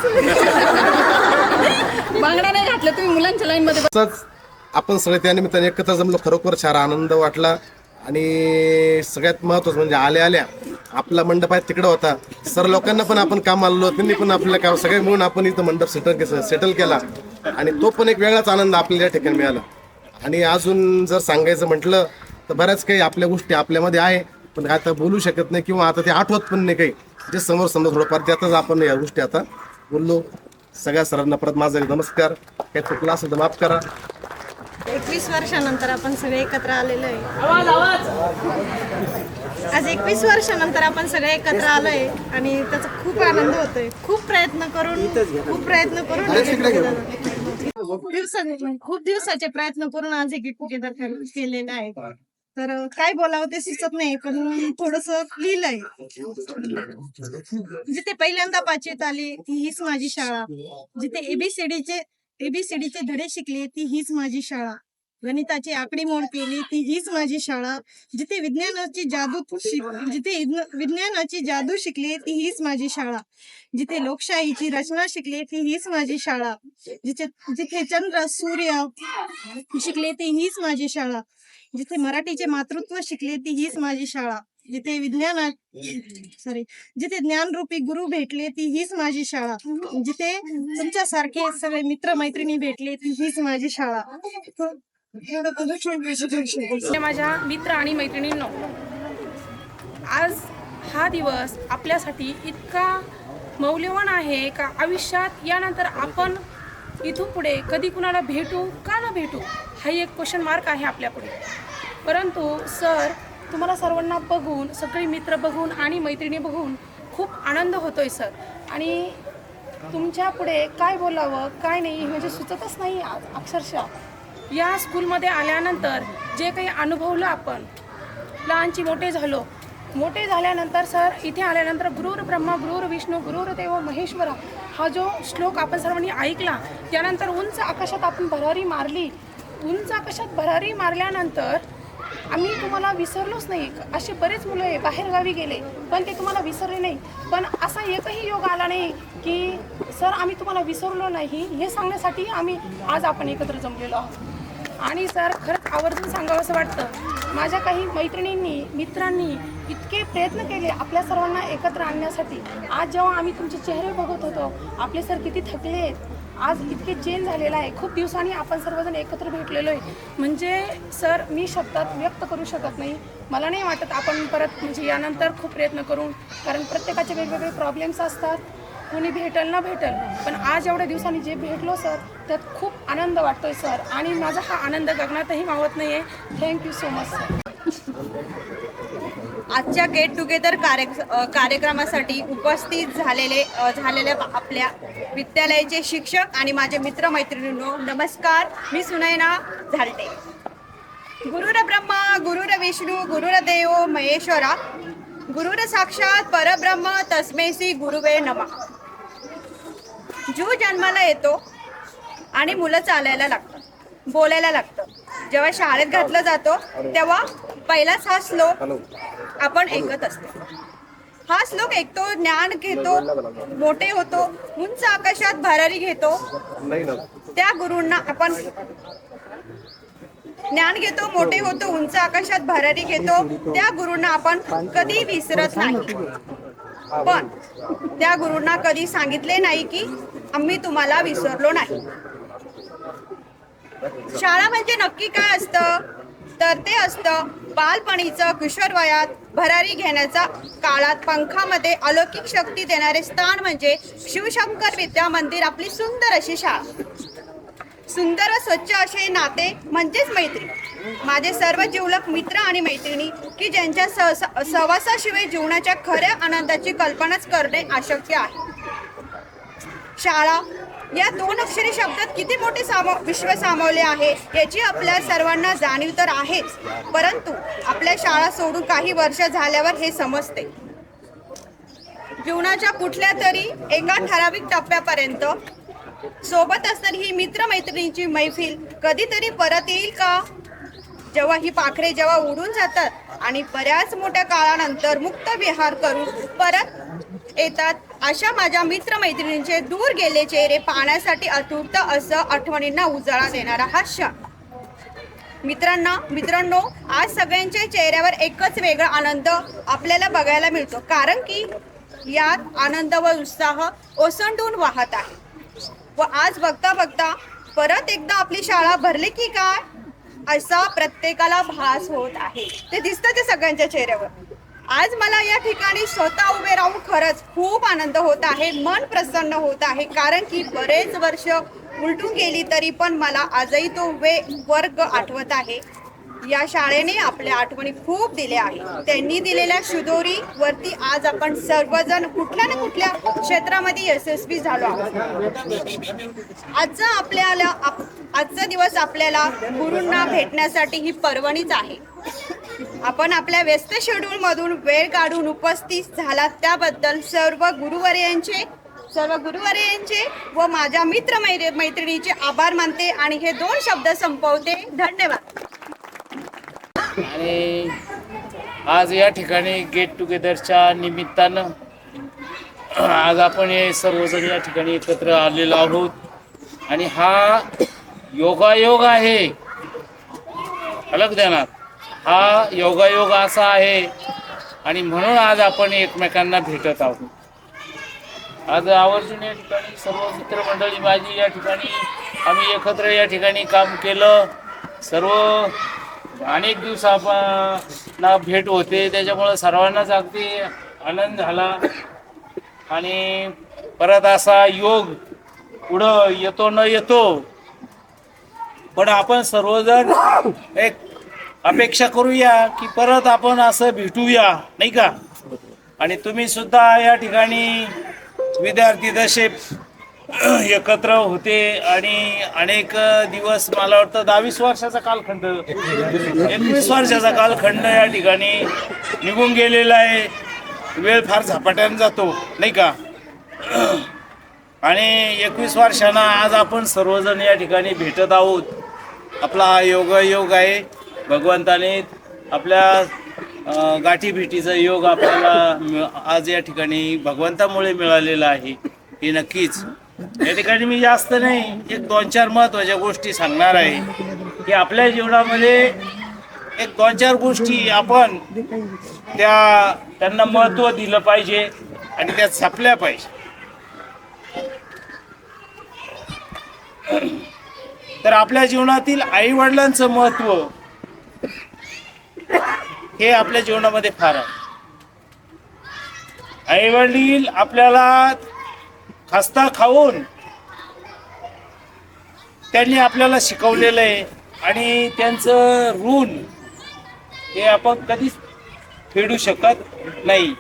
बांगड्या नाही घातल्या तुम्ही मुलांच्या लाईनमध्ये. आपण सगळे त्या निमित्ताने एकत्र जमलो, खरोखर छान आनंद वाटला. आणि सगळ्यात महत्त्वाचं म्हणजे आल्या आल्या आपला मंडप आहे तिकडं होता. सर लोकांना पण आपण काम आलो, त्यांनी पण आपल्याला काम सगळे मिळून आपण इथं मंडप सेटल केला. आणि तो पण एक वेगळाच आनंद आपल्याला या ठिकाणी मिळाला. आणि अजून जर सांगायचं म्हटलं तर बऱ्याच काही आपल्या गोष्टी आपल्यामध्ये आहे, पण आता बोलू शकत नाही किंवा आता ते आठवत पण नाही काही. जे समोर समजा थोडंफार त्यातच आपण या गोष्टी आता बोललो. सगळ्या सरांना परत माझा नमस्कार. काही चुकला असेल तर माफ करा. 21 वर्षानंतर आपण सगळे एकत्र आलेलो आहे. आज 21 वर्षानंतर आपण सगळे एकत्र आलोय आणि त्याचा खूप आनंद होतोय. खूप प्रयत्न करून खूप दिवसाचे प्रयत्न करून आज हे गेट टुगेदर केलेलं आहे. तर काय बोलावं ते सुचत नाही, पण थोडस लिहिलंय. जिथे पहिल्यांदा 5वीत आली ती हीच माझी शाळा. जिथे एबीसीडीचे धडे शिकले ती हीच माझी शाळा. गणिताची आकडेमोड केली ती हीच माझी शाळा. जिथे विज्ञानाची जादू शिकली ती हीच माझी शाळा. जिथे लोकशाहीची रचना शिकली ती हीच माझी शाळा. जिथे चंद्र सूर्य शिकले ती हीच माझी शाळा. जिथे मराठीचे मातृत्व शिकले ती हीच माझी शाळा. जिथे जिथे ज्ञानरूपी गुरु भेटले ती हीच माझी शाळा. जिथे तुमच्यासारखे सगळे मित्र मैत्रिणी भेटले ती हीच माझी शाळा. माझ्या मित्र आणि मैत्रिणींनो, आज हा दिवस आपल्यासाठी इतका मौल्यवान आहे का आयुष्यात यानंतर आपण इथून पुढे कधी कुणाला भेटू का न भेटू हा एक क्वेश्चन मार्क आहे आपल्यापुढे. परंतु सर, तुम्हाला सर्वांना बघून, सगळे मित्र बघून आणि मैत्रिणी बघून खूप आनंद होतोय सर. आणि तुमच्या पुढे काय बोलावं काय नाही म्हणजे सुचतच नाही अक्षरशः. या स्कूलमध्ये आल्यानंतर जे काही अनुभवलं आपण, लहानची मोठे झाल्यानंतर सर इथे आल्यानंतर गुरुर ब्रह्मा गुरुर विष्णू गुरुर्देव महेश्वरा हा जो श्लोक आपण सर्वांनी ऐकला, त्यानंतर उंच आकाशात आपण भरारी मारली. उंच आकाशात भरारी मारल्यानंतर आम्ही तुम्हाला विसरलोच नाही. असे बरेच मुलं आहे बाहेरगावी गेले पण ते तुम्हाला विसरले नाही. पण असा एकही योग आला नाही की सर आम्ही तुम्हाला विसरलो नाही हे सांगण्यासाठी आम्ही आज आपण एकत्र जमलेलो आहोत. आणि सर खरंच आवर्जून सांगावं असं वाटतं, माझ्या काही मैत्रिणींनी मित्रांनी इतके प्रयत्न केले आपल्या सर्वांना एकत्र आणण्यासाठी. आज जेव्हा आम्ही तुमचे चेहरे बघत होतो आपले सर किती थकले आहेत, आज इतके चेंज झालेला आहे. खूप दिवसांनी आपण सर्वजण एकत्र भेटलेलो आहे. म्हणजे सर मी शब्दात व्यक्त करू शकत नाही. मला नाही वाटत आपण परत म्हणजे यानंतर खूप प्रयत्न करू, कारण प्रत्येकाचे वेगवेगळे प्रॉब्लेम्स असतात, कोणी भेटल ना भेटल. पण आज एवढ्या दिवसांनी जे भेटलो सर त्यात खूप आनंद वाटतोय सर. आणि माझा हा आनंद गगनातही मावत नाही आहे. Thank you so much sir. आजच्या गेट टुगेदर कार्यक्रमासाठी उपस्थित झालेल्या आपल्या विद्यालयाचे शिक्षक आणि माझे मित्रमैत्रिणींनो नमस्कार. मी सुनयना झालटे. गुरुर ब्रह्मा गुरुर विष्णू गुरुर्देव महेश्वरा गुरुर साक्षात परब्रह्म तस्मै गुरुवे नमः. जीव जन्माला येतो आणि मुलं चालायला लागतात, बोलायला लागतं. जेव्हा शाळेत घातलं जातो तेव्हा पहिलाच हा श्लोक आपण ऐकत असतो. हा श्लोक ऐकतो, ज्ञान घेतो, मोठे होतो, उंच आकाशात भरारी घेतो. त्या गुरूंना आपण ज्ञान घेतो, मोठे होतो, उंच आकाशात भरारी घेतो. त्या गुरूंना आपण कधी विसरत नाही. पण त्या गुरूंना कधी सांगितले नाही की आम्ही तुम्हाला विसरलो नाही. शाळा म्हणजे नक्की काय असतं तर ते असतं बालपणीचं किशोर वयात भरारी घेण्याचा काळात पंखामध्ये अलौकिक शक्ती देणारे स्थान म्हणजे शिवशंकर विद्या मंदिर. आपली सुंदर अशी शाळा, सुंदर स्वच्छ असे नाते म्हणजेच मैत्री. माझे सर्व जिवलग मित्र आणि मैत्रिणी की ज्यांच्या सहवासाशिवाय जीवनाच्या खऱ्या आनंदाची कल्पनाच करणे अशक्य आहे. शाळा या दोन अक्षरी शब्दात किती मोठे विश्व सामावले आहे याची आपल्या सर्वांना जाणीव तर आहेच, परंतु आपल्या शाळा सोडून काही वर्ष झाल्यावर हे समजते. जीवनाच्या कुठल्या तरी एका ठराविक टप्प्यापर्यंत सोबत असणारी ही मित्रमैत्रिणींची मैफिल कधीतरी परत येईल का? जेव्हा ही पाखरे जेव्हा उडून जातात आणि बऱ्याच मोठ्या काळानंतर मुक्त विहार करून परत येतात, अशा माझ्या मित्रमैत्रिणींचे दूर गेले चेहरे पाहण्यासाठी अतुर्त असं आठवणींना उजाळा देणारा हा क्षण. मित्रांनो, आज सगळ्यांच्या चेहऱ्यावर एकच वेगळा आनंद आपल्याला बघायला मिळतो, कारण की यात आनंद व उत्साह ओसंडून वाहत आहे. व आज बघता बघता परत एकदा आपली शाळा भरली की काय असा प्रत्येकाला भास होत आहे. ते दिसतं ते सगळ्यांच्या चेहऱ्यावर. आज मला या ठिकाणी स्वतः उभे राहून खरंच खूप आनंद होत आहे, मन प्रसन्न होत आहे, कारण की बरेच वर्ष उलटून गेली तरी पण मला आजही तो वर्ग आठवत आहे. या शाळेने आपल्या आठवणी खूप दिल्या आहे. त्यांनी दिलेल्या शिदोरी वरती आज आपण सर्वजण कुठल्या ना कुठल्या क्षेत्रामध्ये यशस्वी झालो आहोत. आजचा दिवस आपल्याला गुरूंना भेटण्यासाठी ही पर्वणीच आहे. आपण आपल्या व्यस्त शेड्यूल मधून वेळ काढून उपस्थित झालात त्याबद्दल सर्व गुरुवर्यांचे व माझ्या मैत्रिणीचे आभार मानते आणि हे 2 शब्द संपवते. धन्यवाद. आणि आज या ठिकाणी गेट टुगेदरच्या निमित्तानं आज आपण हे सर्वजण या ठिकाणी एकत्र आलेलो आहोत आणि हा योगायोग आहे. अलग ध्यानात हा योगायोग असा आहे आणि म्हणून आज आपण एकमेकांना भेटत आहोत. आज आवर्जून या ठिकाणी सर्व मित्रमंडळी माझी या ठिकाणी आम्ही एकत्र या ठिकाणी काम केलं. सर्व अनेक दिवसांना भेट होते, त्याच्यामुळं सर्वांनाच अगदी आनंद झाला आणि परत असा योग पुढं येतो न येतो पण आपण सर्वजण एक अपेक्षा करूया की परत आपण असं भेटूया, नाही का? आणि तुम्ही सुद्धा या ठिकाणी विद्यार्थी दशे एकत्र होते आणि अनेक दिवस, मला वाटतं 22 वर्षाचा कालखंड 21 वर्षाचा कालखंड या ठिकाणी निघून गेलेला आहे. वेळ फार झपाट्याने जातो, नाही का? आणि 21 वर्षांना आज आपण सर्वजण या ठिकाणी भेटत आहोत. आपला हा योगायोग आहे भगवंताने आपल्या गाठीभेटीचा योग आपल्याला आज या ठिकाणी भगवंतामुळे मिळालेला आहे हे नक्कीच. या ठिकाणी मी जास्त नाही, एक 2-4 महत्त्वाच्या गोष्टी सांगणार आहे की आपल्या जीवनामध्ये एक 2-4 गोष्टी आपण त्यांना महत्त्व दिलं पाहिजे आणि त्यात सापल्या पाहिजे. तर आपल्या जीवनातील आई वडिलांचं महत्त्व हे आपल्या जीवनामध्ये फार आहे. आई वडील आपल्याला खस्ता खाऊन त्यांनी आपल्याला शिकवलेलं आहे आणि त्यांचं ऋण हे आपण कधीच फेडू शकत नाही.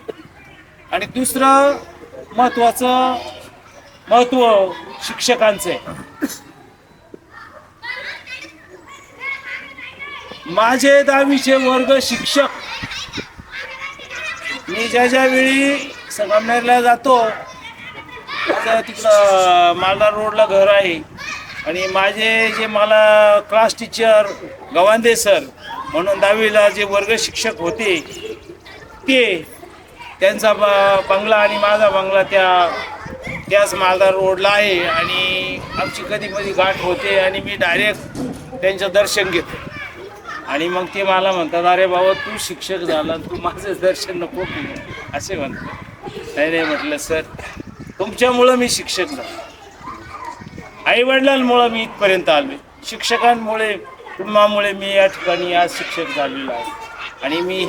आणि दुसरं महत्त्वाचं महत्त्व शिक्षकांचं आहे. माझे 10वीचे वर्ग शिक्षक, मी ज्या वेळी संगमनेरला जातो, माझं तिकडं मालदार रोडला घर आहे आणि माझे जे मला क्लास टीचर गवांदे सर म्हणून 10वीला जे वर्ग शिक्षक होते त्यांचा बंगला आणि माझा बंगला त्याच मालदार रोडला आहे आणि आमची कधी कधी गाठ होते आणि मी डायरेक्ट त्यांचं दर्शन घेतो. आणि मग ते मला म्हणतात, अरे बाबा तू शिक्षक झाला, तू माझं दर्शन नको घेऊ असे म्हणतात. नाही म्हटलं सर, तुमच्यामुळं मी शिक्षक झालो, आईवडिलांमुळं मी इथपर्यंत आलो, शिक्षकांमुळे कुटुंबामुळे मी या ठिकाणी आज शिक्षक झालेलो आहे. आणि मी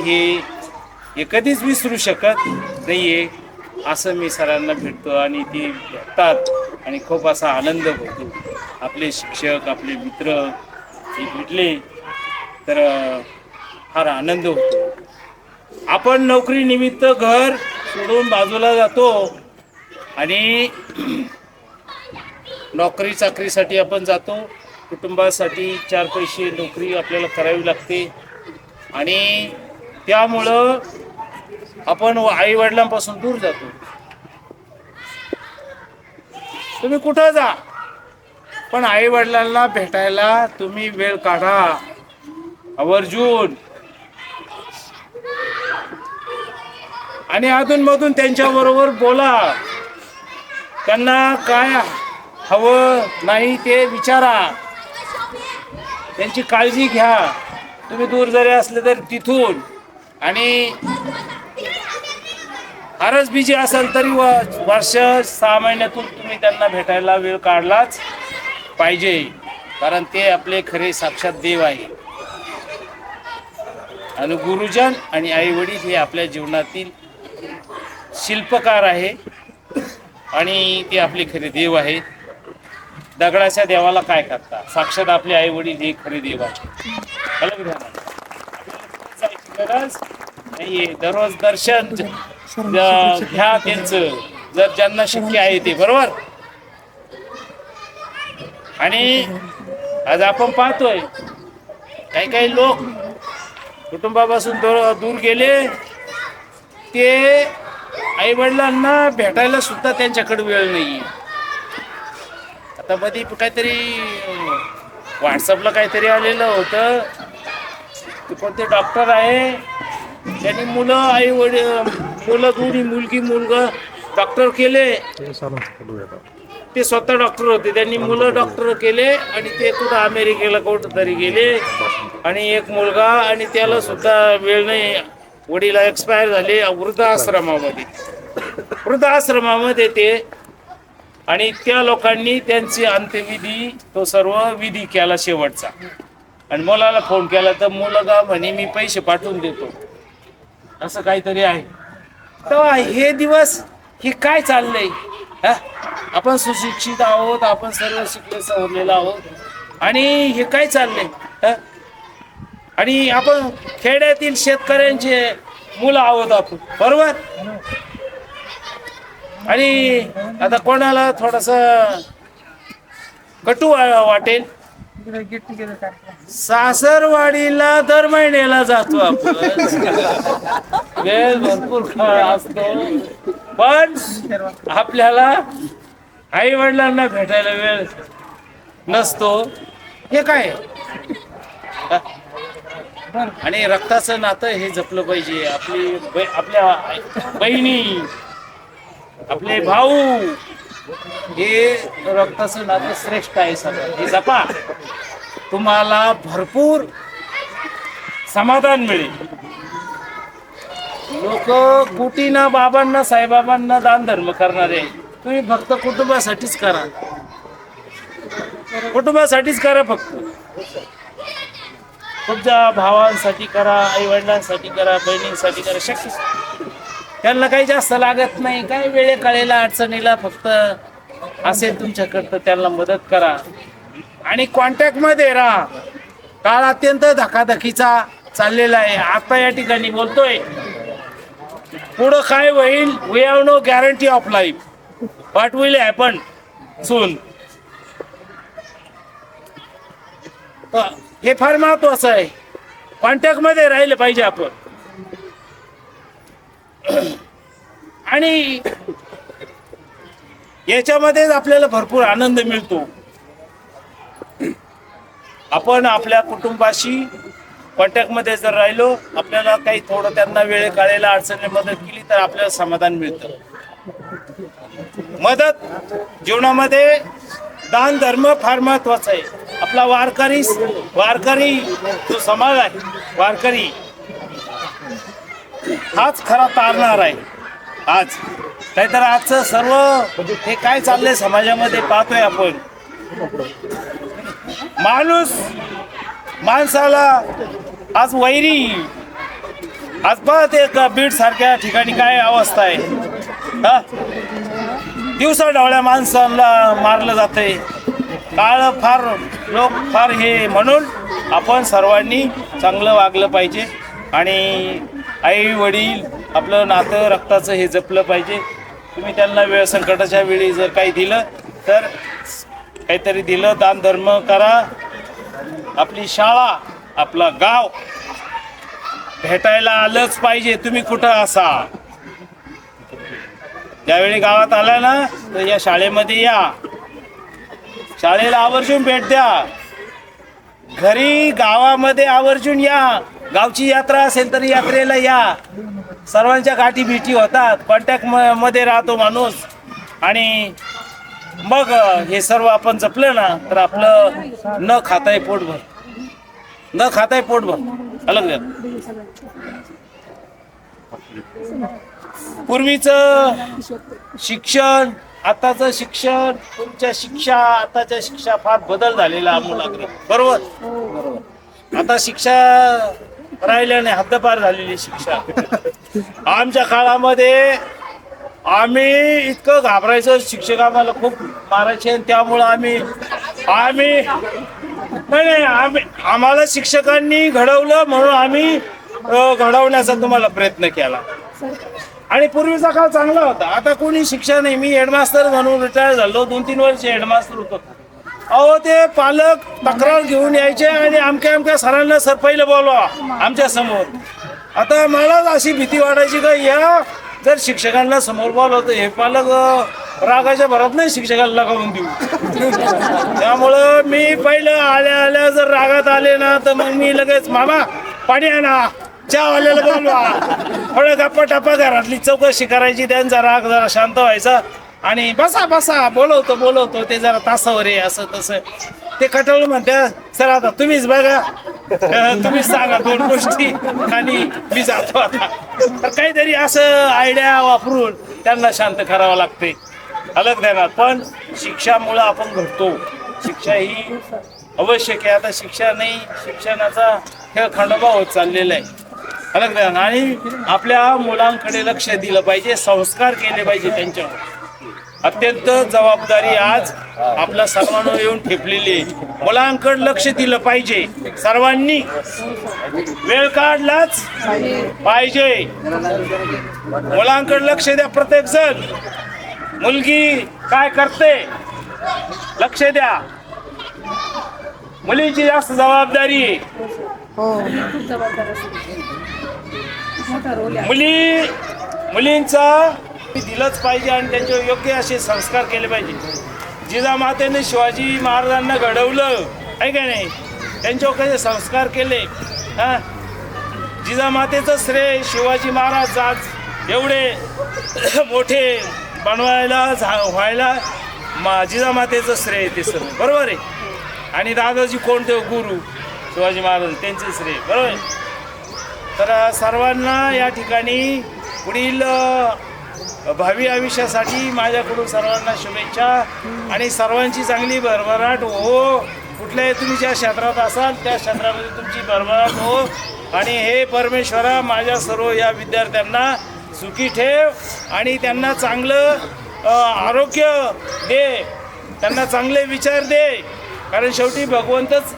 हे कधीच विसरू शकत नाही आहे. असं मी सरांना भेटतो आणि ते भेटतात आणि खूप असा आनंद होतो. आपले शिक्षक, आपले मित्र हे भेटले तर फार आनंद होतो. आपण नोकरीनिमित्त घर सोडून बाजूला जातो आणि नोकरी चाकरीसाठी आपण जातो, कुटुंबासाठी 4 पैसे नोकरी आपल्याला करावी लागते आणि त्यामुळं आपण आई वडिलांपासून दूर जातो. तुम्ही कुठं जा पण आई वडिलांना भेटायला तुम्ही वेळ काढा आवर्जून आणि अधूनमधून त्यांच्याबरोबर बोला. त्यांना काय हवं नाही ते विचारा, त्यांची काळजी घ्या. तुम्ही दूर जरी असले तर तिथून, आणि फारच बिझी असाल तरी वर्ष 6 महिन्यातून तुम्ही त्यांना भेटायला वेळ काढलाच पाहिजे, कारण ते आपले खरे साक्षात देव आहे. आणि गुरुजन आणि आई वडील हे आपल्या जीवनातील शिल्पकार आहे आणि ते आपले खरे देव आहेत. दगडाच्या देवाला काय करता, साक्षात आपले आई वडील हे खरे देव आहे. गरज नाहीये, दररोज दर्शन घ्या त्यांचं, जर ज्यांना शक्य आहे ते, बरोबर. आणि आज आपण पाहतोय काही लोक कुटुंबापासून दूर गेले, ते आई वडिलांना भेटायला सुद्धा त्यांच्याकडे वेळ नाही. आता मध्ये काहीतरी व्हॉट्सअपला काहीतरी आलेलं होतं, ते कोणते डॉक्टर आहे, त्यांनी मुलं दोन्ही मुलगी मुलगा डॉक्टर केले. ते स्वतः डॉक्टर होते, त्यांनी मुलं डॉक्टर केले आणि ते कुठं अमेरिकेला कुठं तरी गेले. आणि एक मुलगा, आणि त्याला सुद्धा वेळ नाही, वडील एक्सपायर झाले वृद्धाश्रमामध्ये ते. आणि त्या लोकांनी त्यांची अंत्यविधी तो सर्व विधी केला शेवटचा. आणि मुलाला फोन केला तर मुलगा म्हणे मी पैसे पाठवून देतो, असं काहीतरी आहे. तेव्हा हे दिवस हे काय चाललंय? आपण सुशिक्षित आहोत, आपण सर्व शिकले सवरलेलो आहोत, आणि हे काय चाललंय? आणि आपण खेड्यातील शेतकऱ्यांचे मुलं आहोत आपण, बरोबर. आणि आता कोणाला थोडस कटू वाटेल, सासरवाडीला दर महिन्याला जातो आपण, वेळ भरपूर असतो, पण आपल्याला आई वडिलांना भेटायला वेळ नसतो. हे काय आणि रक्ताचं नातं हे जपलं पाहिजे. आपल्या बहिणी, आपले भाऊ, हे रक्ताचं नातं श्रेष्ठ आहे. सगळं हे जपा, तुम्हाला भरपूर समाधान मिळेल. लोक कुटीना बाबांना साईबाबांना दान धर्म करणारे, तुम्ही फक्त कुटुंबासाठीच करा, कुटुंबासाठीच करा. फक्त तुमच्या भावांसाठी करा, आई वडिलांसाठी करा, बहिणींसाठी करा. शक्य त्यांना काही जास्त लागत नाही, काही वेळे कळेला अडचणीला फक्त असेल तुमच्याकडं तर त्यांना मदत करा. आणि कॉन्टॅक्टमध्ये राहा. काळ अत्यंत धकाधकीचा चाललेला आहे. आता या ठिकाणी बोलतोय, पुढं काय होईल, we have no guarantee of life, what will happen soon. हे फार महत्वाचं आहे. कॉन्टॅक्टमध्ये राहिलं पाहिजे आपण. आणि याच्यामध्येच आपल्याला भरपूर आनंद मिळतो. आपण आपल्या कुटुंबाशी कॉन्टॅक्टमध्ये जर राहिलो, आपल्याला काही थोडं त्यांना वेळ काढायला अडचणी मदत केली तर आपल्याला समाधान मिळतं. मदत जीवनामध्ये दान धर्म फार महत्वाचा आहे. आपला वारकरी जो समाज आहे, वारकरी हाच खरा तारणार आहे. आज नाहीतर आजचं सर्व हे काय चाललंय समाजामध्ये पाहतोय आपण. माणसाला आज वैरी, आज पाहते बीड सारख्या ठिकाणी काय अवस्था आहे. दिवसा ढवळ्या माणसांना मारलं जातंय. काळ फार लोक फार हे, म्हणून आपण सर्वांनी चांगलं वागलं पाहिजे. आणि आई वडील आपलं नातं रक्ताचं हे जपलं पाहिजे. तुम्ही त्यांना वेळ संकटाच्या वेळी जर काही दिलं तर काहीतरी दिलं, दान धर्म करा. आपली शाळा, आपला गाव भेटायला आलंच पाहिजे. तुम्ही कुठं असा, ज्यावेळी गावात आला ना तर या शाळेमध्ये या, शाळेला आवर्जून भेट द्या. घरी गावामध्ये आवर्जून या. गावची यात्रा असेल तर यात्रेला या. सर्वांच्या गाठी भेटी होतात, कॉन्टॅक्ट मध्ये राहतो माणूस. आणि मग हे सर्व आपण जपलं ना तर आपलं न खाताय पोटभर, न खाताय पोटभर. अलग पूर्वीचं शिक्षण, आताचं शिक्षण, तुमच्या शिक्षा, आताच्या शिक्षा फार बदल झालेला आमूलाग्र. बरोबर. आता शिक्षा राहिल्या नाही, हद्दपार झालेली शिक्षा. आमच्या काळामध्ये आम्ही इतकं घाबरायचो, शिक्षक आम्हाला खूप मारायचे. आणि त्यामुळं आम्हाला शिक्षकांनी घडवलं म्हणून आम्ही घडवण्याचा तुम्हाला प्रयत्न केला. आणि पूर्वीचा काळ चांगला होता. आता कोणी शिक्षा नाही. मी हेडमास्टर म्हणून रिटायर झालो, 2-3 वर्ष हेडमास्टर होतो. अहो ते पालक तक्रार घेऊन यायचे आणि अमक्या सरांना सर पहिलं बोलवा आमच्या समोर. आता मला अशी भीती वाटायची का या जर शिक्षकांना समोर बोलवतो हे पालक रागाच्या भरात नाही शिक्षकांना लगावून देऊ. त्यामुळं मी पहिलं आल्या जर रागात आले ना तर मग मी लगेच मामा पाणी आणा, चहावाल्याला बोलवा, थोडं गप्पा टप्पा घरातली चौकशी करायची, त्यांचा राग जरा शांत व्हायचा. आणि बसा बोलवतो ते जरा तासावर आहे असं तसं. ते कटाळून म्हणत्या सर आता तुम्हीच बघा, तुम्हीच सांगा 2 गोष्टी आणि मी जातो आता. तर काहीतरी असं आयडिया वापरून त्यांना शांत करावं लागते. अलग ध्यानात. पण शिक्षामुळं आपण घडतो. शिक्षा ही आवश्यक आहे. आता शिक्षा नाही, शिक्षणाचा खेळ खंडोबा होत चाललेला आहे. अलग ध्यान. आणि आपल्या मुलांकडे लक्ष दिलं पाहिजे, संस्कार केले पाहिजे त्यांच्यावर. अत्यंत जबाबदारी आज आपल्या सर्वांना येऊन ठेपलेली आहे. मुलांकडे लक्ष दिलं पाहिजे. सर्वांनी वेळ काढलाच पाहिजे. मुलांकडे लक्ष द्या. प्रत्येक जण मुलगी काय करते लक्ष द्या. मुलींची जास्त जबाबदारी आहे. मुलींचा दिलंच पाहिजे आणि त्यांच्यावर योग्य असे संस्कार केले पाहिजे. जिजामातेने शिवाजी महाराजांना घडवलं आहे का नाही, त्यांच्यावर कसे संस्कार केले. जिजामातेचं श्रेय शिवाजी महाराज आज एवढे मोठे बनवायला व्हायला जिजामातेचं श्रेय ते सर्व बरोबर आहे. आणि दादाजी कोणते गुरु शिवाजी महाराज त्यांचे श्रेय बरोबर आहे. तर सर्वांना या ठिकाणी पुढील भावी आयुष्यासाठी माझ्याकडून सर्वांना शुभेच्छा आणि सर्वांची चांगली भरभराट हो. कुठल्याही तुम्ही ज्या क्षेत्रात असाल त्या क्षेत्रामध्ये तुमची भरभराट हो. आणि हे परमेश्वरा माझ्या सर्व या विद्यार्थ्यांना सुखी ठेव आणि त्यांना चांगलं आरोग्य दे, त्यांना चांगले विचार दे. कारण शेवटी भगवंतच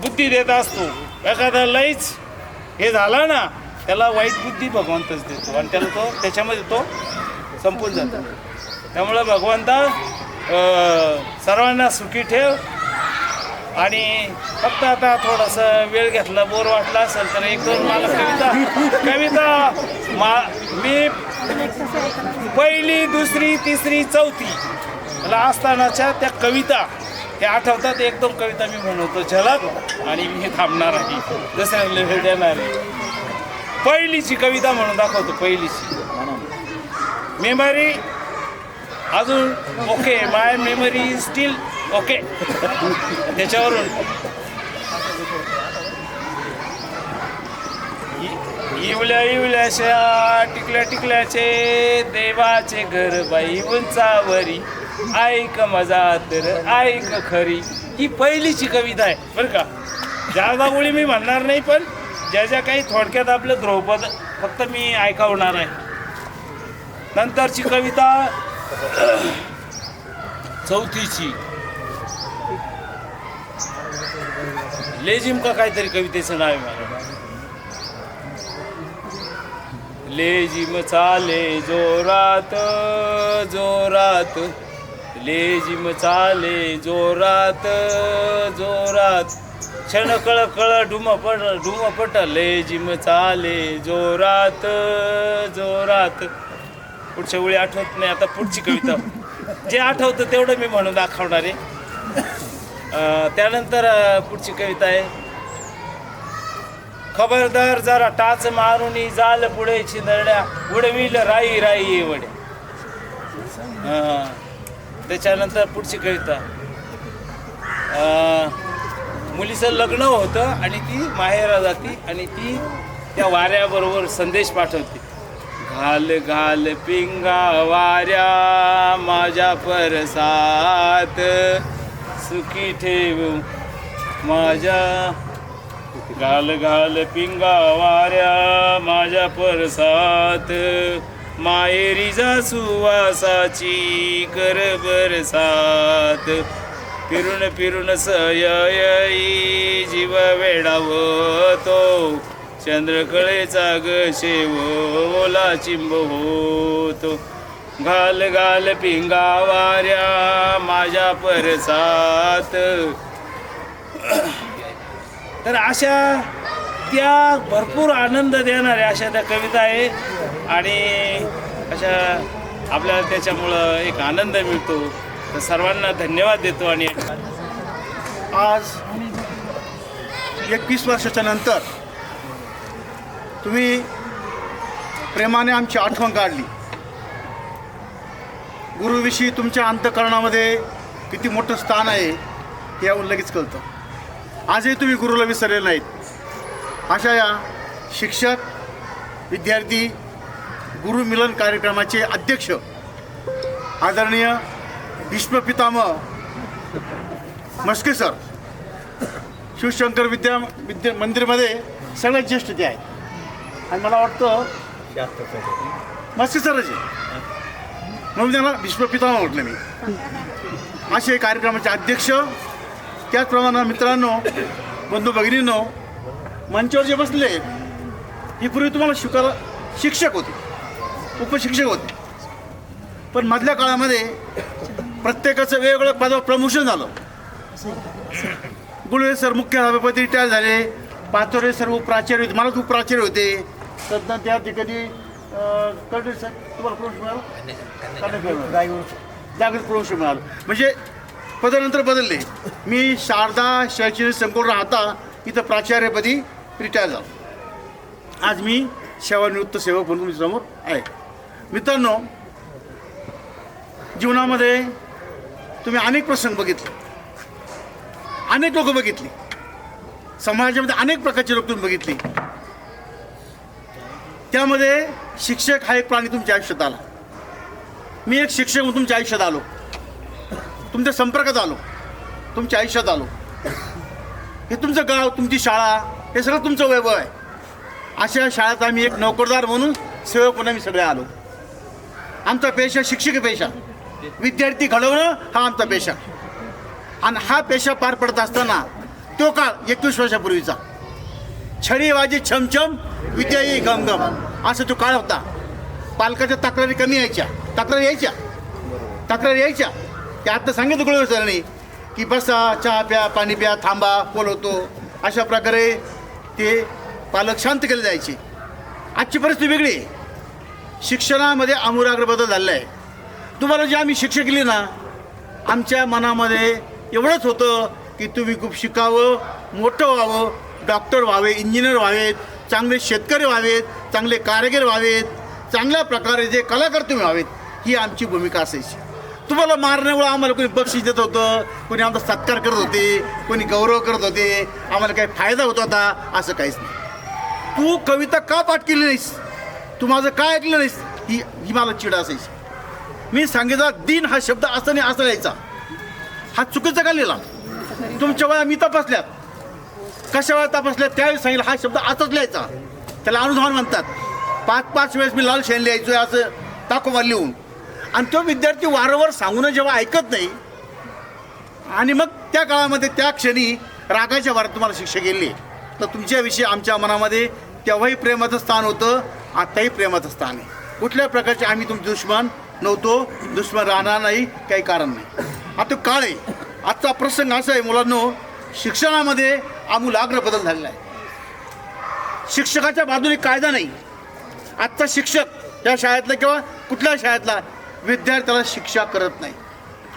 बुद्धी देत असतो. एखादा लईच हे झाला ना त्याला वाईट बुद्धी भगवंतच देतो आणि त्याला त्याच्यामध्ये तो संपून जातो. त्यामुळं भगवंता सर्वांना सुखी ठेव. आणि फक्त आता थोडंसं वेळ घेतला बोर वाटला असेल तर एक दोन मला कविता मी पहिली दुसरी तिसरी चौथी मला असतानाच्या त्या कविता त्या आठवतात. एक दोन कविता मी म्हणतो झलक आणि मी थांबणार आहे दुसऱ्या लेव्हल देणार आहे. पहिलीची कविता म्हणून दाखवतो. पहिलीची मेमरी अजून ओके, माय मेमरी स्टील ओके. त्याच्यावरून इवल्या इवल्याशा टिकल्या टिकल्याचे देवाचे घर बाई उंचावरी ऐक मजा तर ऐक खरी. ही पहिलीची कविता आहे बरं का. जागागोळी मी म्हणणार नाही पण ज्या ज्या काही थोडक्यात आपलं ध्रुपद फक्त मी ऐकवणार आहे. नंतरची कविता चौथीची लेजिम का काहीतरी कवितेचं नाव आहे मला. लेजिम चाले जोरात जोरात लेजिम चाले जोरात जोरात क्षण कळ कळ ढुमपट लेजिम चाले जोरात जोरात. पुढच्या वेळी आठवत नाही आता पुढची कविता जे आठवतं तेवढं मी म्हणून दाखवणार आहे. त्यानंतर पुढची कविता आहे खबरदार जरा टाच मारुनी जाल पुढे चिंदड्या उडविल राई राई वडे. त्याच्यानंतर पुढची कविता मुलीचं लग्न होतं आणि ती माहेरा जाती आणि ती त्या वाऱ्याबरोबर संदेश पाठवते. घाल घाल पिंगा वाऱ्या माझ्या परसात सुखी ठेव माझ्या. घाल घाल पिंगा वाऱ्या माझ्या परसात माहेरी जा सुवासाची कर बरसात. फिरून फिरून सयई जीव वेडावतो चंद्रकळेचा ग शेव ओला चिंब होतो. घाल घाल पिंगा वाऱ्या माझ्या परसात. तर अशा त्या भरपूर आनंद देणाऱ्या अशा त्या कविता आहे आणि अशा आपल्याला त्याच्यामुळं एक आनंद मिळतो. तर सर्वांना धन्यवाद देतो. आणि आज 21 वर्षाच्या नंतर तुम्ही प्रेमाने आमची आठवण काढली. गुरुविषयी तुमच्या अंतःकरणामध्ये किती मोठं स्थान आहे हे यावरून लगेच कळतं. आजही तुम्ही गुरुला विसरले नाहीत. अशा या शिक्षक विद्यार्थी गुरुमिलन कार्यक्रमाचे अध्यक्ष आदरणीय भीष्म पितामह मस्के सर शिवशंकर विद्या मंदिरमध्ये सगळ्यात ज्येष्ठ ते आहेत आणि मला वाटतं मस्के सरच आहे म्हणून त्यांना भीष्म पितामह म्हटलं मी. असे कार्यक्रमाचे अध्यक्ष त्याचप्रमाणे मित्रांनो बंधू भगिनींनो मंचावर जे बसले ही पूर्वी तुम्हाला शिकायला शिक्षक होते उपशिक्षक होते पण मधल्या काळामध्ये प्रत्येकाचं वेगवेगळं पदावर प्रमोशन झालं. गुळवे सर मुख्याध्यापक रिटायर झाले. पाचोरे सर उपप्राचार्य होते. मला उपप्राचार्य होते. तद्न त्या ठिकाणी कडे सर तुम्हाला प्रमोशन मिळालं जागृत प्रमोशन मिळालं. म्हणजे पदानंतर बदलले. मी शारदा शैक्षणिक संकुल राहता इथं प्राचार्यपदी रिटायर झालो. आज मी सेवानिवृत्त सेवक म्हणून तुमच्यासमोर आहे. मित्रांनो, जीवनामध्ये तुम्ही अनेक प्रसंग बघितले, अनेक लोक बघितली, समाजामध्ये अनेक प्रकारचे लोक तुम्ही बघितली. त्यामध्ये शिक्षक हा एक प्राणी तुमच्या आयुष्यात आला. मी एक शिक्षक म्हणून तुमच्या आयुष्यात आलो, तुमच्या संपर्कात आलो, तुमच्या आयुष्यात आलो. हे तुमचं गाव, तुमची शाळा, हे सगळं तुमचं वैभव आहे. अशा शाळेत आम्ही एक नोकरदार म्हणून सेवक म्हणून आम्ही सगळे आलो. आमचा पेशा शिक्षक पेशा, विद्यार्थी घडवणं हा आमचा पेशा. आणि हा पेशा पार पडत असताना तो काळ 21 वर्षापूर्वीचा, छडी वाजे छमछम विद्या येई गमगम, असा तो काळ होता. पालकाच्या तक्रारी कमी यायच्या, तक्रारी यायच्या. ते आता सांगितलं गुळवे सरांनी की बसा, चहा प्या, पाणी प्या, थांबा, बोलवतो, अशा प्रकारे ते पालक शांत केले जायचे. आजची परिस्थिती वेगळी आहे. शिक्षणामध्ये आमूलाग्र बदल झालेला आहे. तुम्हाला जे आम्ही शिक्षा केली ना, आमच्या मनामध्ये एवढंच होतं की तुम्ही खूप शिकावं, मोठं व्हावं, डॉक्टर व्हावे, इंजिनियर व्हावेत, चांगले शेतकरी व्हावेत, चांगले कारागीर व्हावेत, चांगल्या प्रकारे जे कलाकार तुम्ही व्हावेत, ही आमची भूमिका असायची. तुम्हाला मारण्यामुळं आम्हाला कोणी बक्षीस देत होतं, कोणी आमचा सत्कार करत होते, कोणी गौरव करत होते, आम्हाला काही फायदा होत होता, असं काहीच नाही. तू कविता का पाठ केली नाहीस, तू माझं काय ऐकलं नाहीस, ही मला चिड असायची. मी सांगितलं दिन हा शब्द असं नाही असं लिहायचा, हा चुकीचा का लिहिला. तुमच्या वेळा मी तपासल्यात, कशा वेळा तपासल्यात त्यावेळेस सांगितलं हा शब्द असंच लिहायचा. त्याला अनुधान म्हणतात. 5-5 वेळेस मी लाल शेण लिहायचोय असं टाकोवर लिहून. आणि तो विद्यार्थी वारंवार सांगून जेव्हा ऐकत नाही, आणि मग त्या काळामध्ये त्या क्षणी रागाच्या वारात तुम्हाला शिक्षा केली, तर तुमच्याविषयी आमच्या मनामध्ये तेव्हाही प्रेमाचं स्थान होतं, आत्ताही प्रेमाचं स्थान आहे. कुठल्या प्रकारचे आम्ही तुमचे दुश्मन नव्हतो, दुश्मन राहणार नाही, काही कारण नाही. आता काळ आहे. आजचा प्रसंग असा आहे मुलांनो, शिक्षणामध्ये आमूलाग्र बदल झालेला आहे. शिक्षकाच्या बाजूने कायदा नाही. आजचा शिक्षक या शाळेतला किंवा कुठल्या शाळेतला विद्यार्थ्याला शिक्षा करत नाही.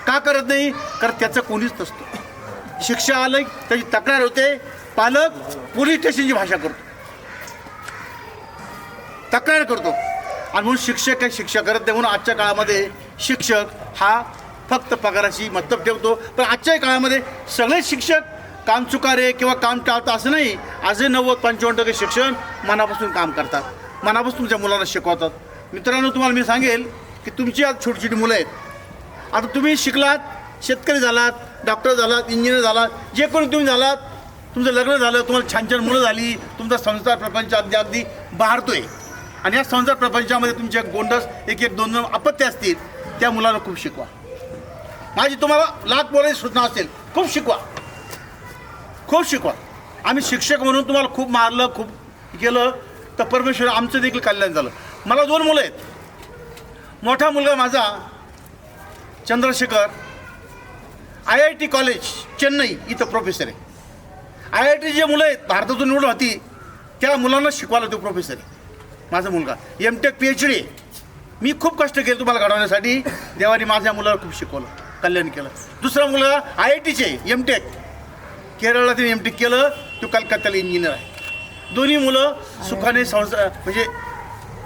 का करत नाही? कारण त्याचं कोणीच नसतं. शिक्षा आलं त्याची तक्रार होते, पालक पोलीस स्टेशनची भाषा करतो, तक्रार करतो, आणि म्हणून शिक्षक काही शिक्षा करत नाही. म्हणून आजच्या काळामध्ये शिक्षक हा फक्त पगाराशी मतलब ठेवतो. पण आजच्या काळामध्ये सगळे शिक्षक काम चुकारे किंवा काम टाळतात असं नाही. आजही 90-95% शिक्षण मनापासून काम करतात, मनापासून तुमच्या मुलांना शिकवतात. मित्रांनो, तुम्हाला मी सांगेल की तुमची आज छोटी छोटी मुलं आहेत. आता तुम्ही शिकलात, शेतकरी झालात, डॉक्टर झालात, इंजिनियर झालात, जे कोणी तुम्ही झालात, तुमचं लग्न झालं, तुम्हाला छान छान मुलं झाली, तुमचा संसार प्रपंच अगदी अगदी बहारतोय. आणि या संसार प्रपंचामध्ये तुमच्या गोंडस 1-2 अपत्य असतील, त्या मुलाला खूप शिकवा. माझी तुम्हाला लाख बोलायची सूचना असेल, खूप शिकवा, खूप शिकवा. आम्ही शिक्षक म्हणून तुम्हाला खूप मारलं, खूप केलं, तर परमेश्वर आमचं देखील कल्याण झालं. मला 2 मुलं आहेत. मोठा मुलगा माझा चंद्रशेखर IIT कॉलेज चेन्नई इथं प्रोफेसर आहे. IIT जे मुलं आहेत, भारतातून निवड होती, त्या मुलांना शिकवायला तो प्रोफेसर आहे. माझा मुलगा MTech PhD. मी खूप कष्ट केले तुम्हाला घडवण्यासाठी. देवाने माझ्या मुलाला खूप शिकवलं, कल्याण केलं. दुसरा मुलगा IITचे MTech, केरळला त्यांनी MTech केलं, तो कलकत्त्याला इंजिनियर आहे. दोन्ही मुलं सुखाने म्हणजे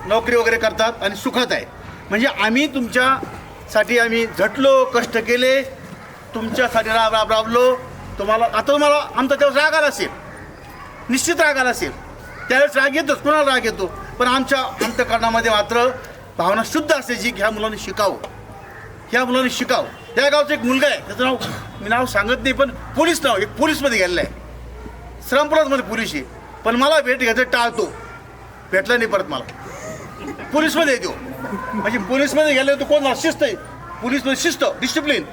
नोकरी वगैरे करतात आणि सुखात आहे. म्हणजे आम्ही तुमच्यासाठी आम्ही झटलो, कष्ट केले, तुमच्यासाठी राबलो. तुम्हाला आमचा तेव्हा राग आला असेल, निश्चित राग आला असेल, त्यावेळेस राग येतोच, कोणाला राग येतो. पण आमच्या अंतःकरणामध्ये मात्र भावना शुद्ध असायची की ह्या मुलांनी शिकावं, ह्या मुलांनी शिकावं. त्या गावचा एक मुलगा आहे, त्याचं नाव मी नाव सांगत नाही, पण पोलीस नाव, एक पोलीसमध्ये गेलेला आहे, श्रमपुरामध्ये पोलीस आहे. पण मला भेट घ्यायचं टाळतो, भेटला नाही परत मला. पोलीसमध्ये येतो, म्हणजे पोलीसमध्ये गेले तो कोण शिस्त आहे, पोलीसमध्ये शिस्त, डिसिप्लिन.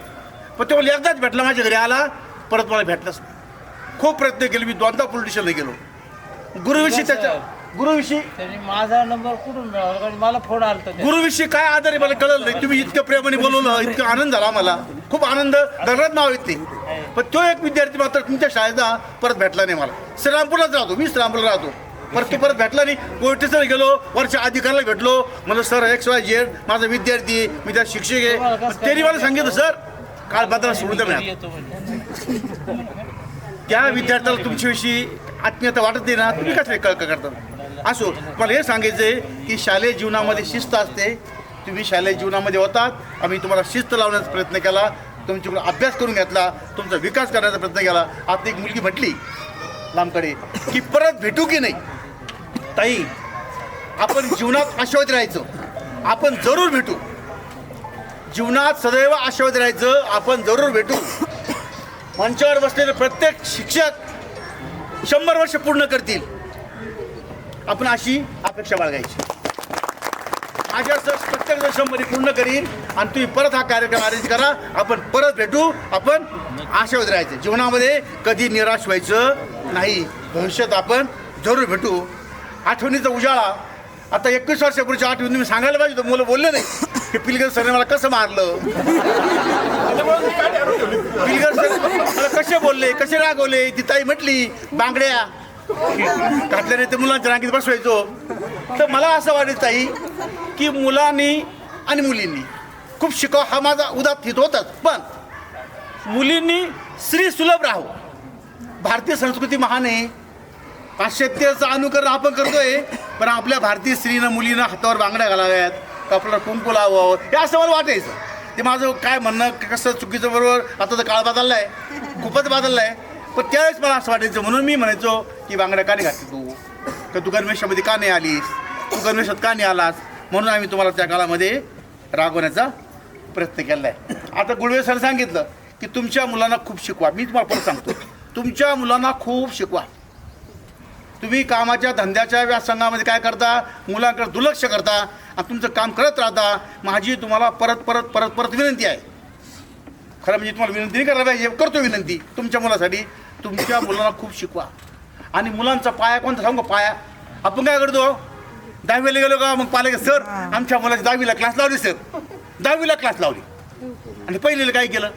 पण तो एकदाच भेटला, माझ्या घरी आला, परत मला भेटलाच नाही. खूप प्रयत्न केले, मी 2दा पोलीस स्टेशनला गेलो. गुरुविषयी माझा नंबर कुठून मिळाला, मला फोन आला. गुरुविषयी काय आदर आहे मला कळलं नाही. तुम्ही इतकं प्रेमाने बोलवलं, इतकं आनंद झाला मला, खूप आनंद, दगडात नाव येत नाही. पण तो एक विद्यार्थी मात्र तुमच्या शाळेचा परत भेटला नाही मला. श्रीरामपूरलाच राहतो, मी श्रीरामपूरला राहतो, परत तो परत भेटला नाही. पोलीस गेलो, वरच्या अधिकाऱ्याला भेटलो, मला सर XYZ माझा विद्यार्थी, मी त्या शिक्षक आहे. त्यांनी मला सांगितलं सर काल बदला सोडून द्या. त्या विद्यार्थ्याला तुमच्याविषयी आत्मीयता वाटत नाही ना, तुम्ही कसं कळक करतात. असो, मला हे सांगायचं आहे की शालेय जीवनामध्ये शिस्त असते. तुम्ही शालेय जीवनामध्ये होतात, आम्ही तुम्हाला शिस्त लावण्याचा प्रयत्न केला, तुमच्याकडून अभ्यास करून घेतला, तुमचा विकास करण्याचा प्रयत्न केला. आता एक मुलगी म्हटली लांबकडे की परत भेटू की नाही. ताई, आपण जीवनात आशावादी राहायचं, आपण जरूर भेटू. जीवनात सदैव आशावादी राहायचं, आपण जरूर भेटू. मंचावर बसलेले प्रत्येक शिक्षक 100 वर्ष पूर्ण करतील, आपण अशी अपेक्षा बाळगायची. माझ्या प्रत्येक जण 100 पूर्ण करीन आणि तुम्ही परत हा कार्यक्रम अरेंज करा, आपण परत भेटू, आपण आशावादी राहायचं. जीवनामध्ये कधी निराश व्हायचं नाही, भविष्यात आपण जरूर भेटू. आठवणीचा उजाळा. आता 21 वर्षापूर्वीच्या आठवणी तुम्ही सांगायला पाहिजे होतं, मुलं बोलले नाही की पिलगर सरने मला कसं मारलं, पिलगर सर मला कसे बोलले, कसे रागवले. ती ताई म्हटली बांगड्या घातल्याने ते मुलांच्या रांगेत बसवायचो. तर मला असं वाटत ताई की मुलांनी आणि मुलींनी खूप शिकावं, हा माझा उदात्त हित होताच. पण मुलींनी स्त्री सुलभ राहावं. भारतीय संस्कृती महान आहे, पाश्चात्याचं अनुकरण आपण करतोय, पण आपल्या भारतीय स्त्रीनं मुलीनं हातावर बांगड्या घालाव्यात, कपड्यावर कुंकू लावावं, हे असं मला वाटायचं. ते माझं काय म्हणणं कसं चुकीचं बरोबर. आता तर काळ बदलला आहे, खूपच बदलला आहे. पण त्यावेळेस मला असं वाटायचं, म्हणून मी म्हणायचो की बांगड्या का नाही घातली तू, तर तू गणवेशामध्ये का नाही आलीस, तू गणवेशात का नाही आलास. म्हणून आम्ही तुम्हाला त्या काळामध्ये रागवण्याचा प्रयत्न केला आहे. आता गुळवे सर सांगितलं की तुमच्या मुलांना खूप शिकवा. मी तुम्हाला परत सांगतो, तुमच्या मुलांना खूप शिकवा. तुम्ही कामाच्या धंद्याच्या व्यासंगामध्ये काय करता, मुलांकडे दुर्लक्ष करता आणि तुमचं काम करत राहता. माझी तुम्हाला परत परत परत परत विनंती आहे. खरं म्हणजे तुम्हाला विनंती नाही करायला पाहिजे, करतो विनंती तुमच्या मुलासाठी. तुमच्या मुलांना खूप शिकवा. आणि मुलांचा पाया कोणता सांगू, पाया आपण काय करतो, 10वीला गेलो का मग पाहिलं सर आमच्या मुलाची 10वीला क्लास लावली, सर 10वीला क्लास लावली. आणि पहिलीला काय केलं,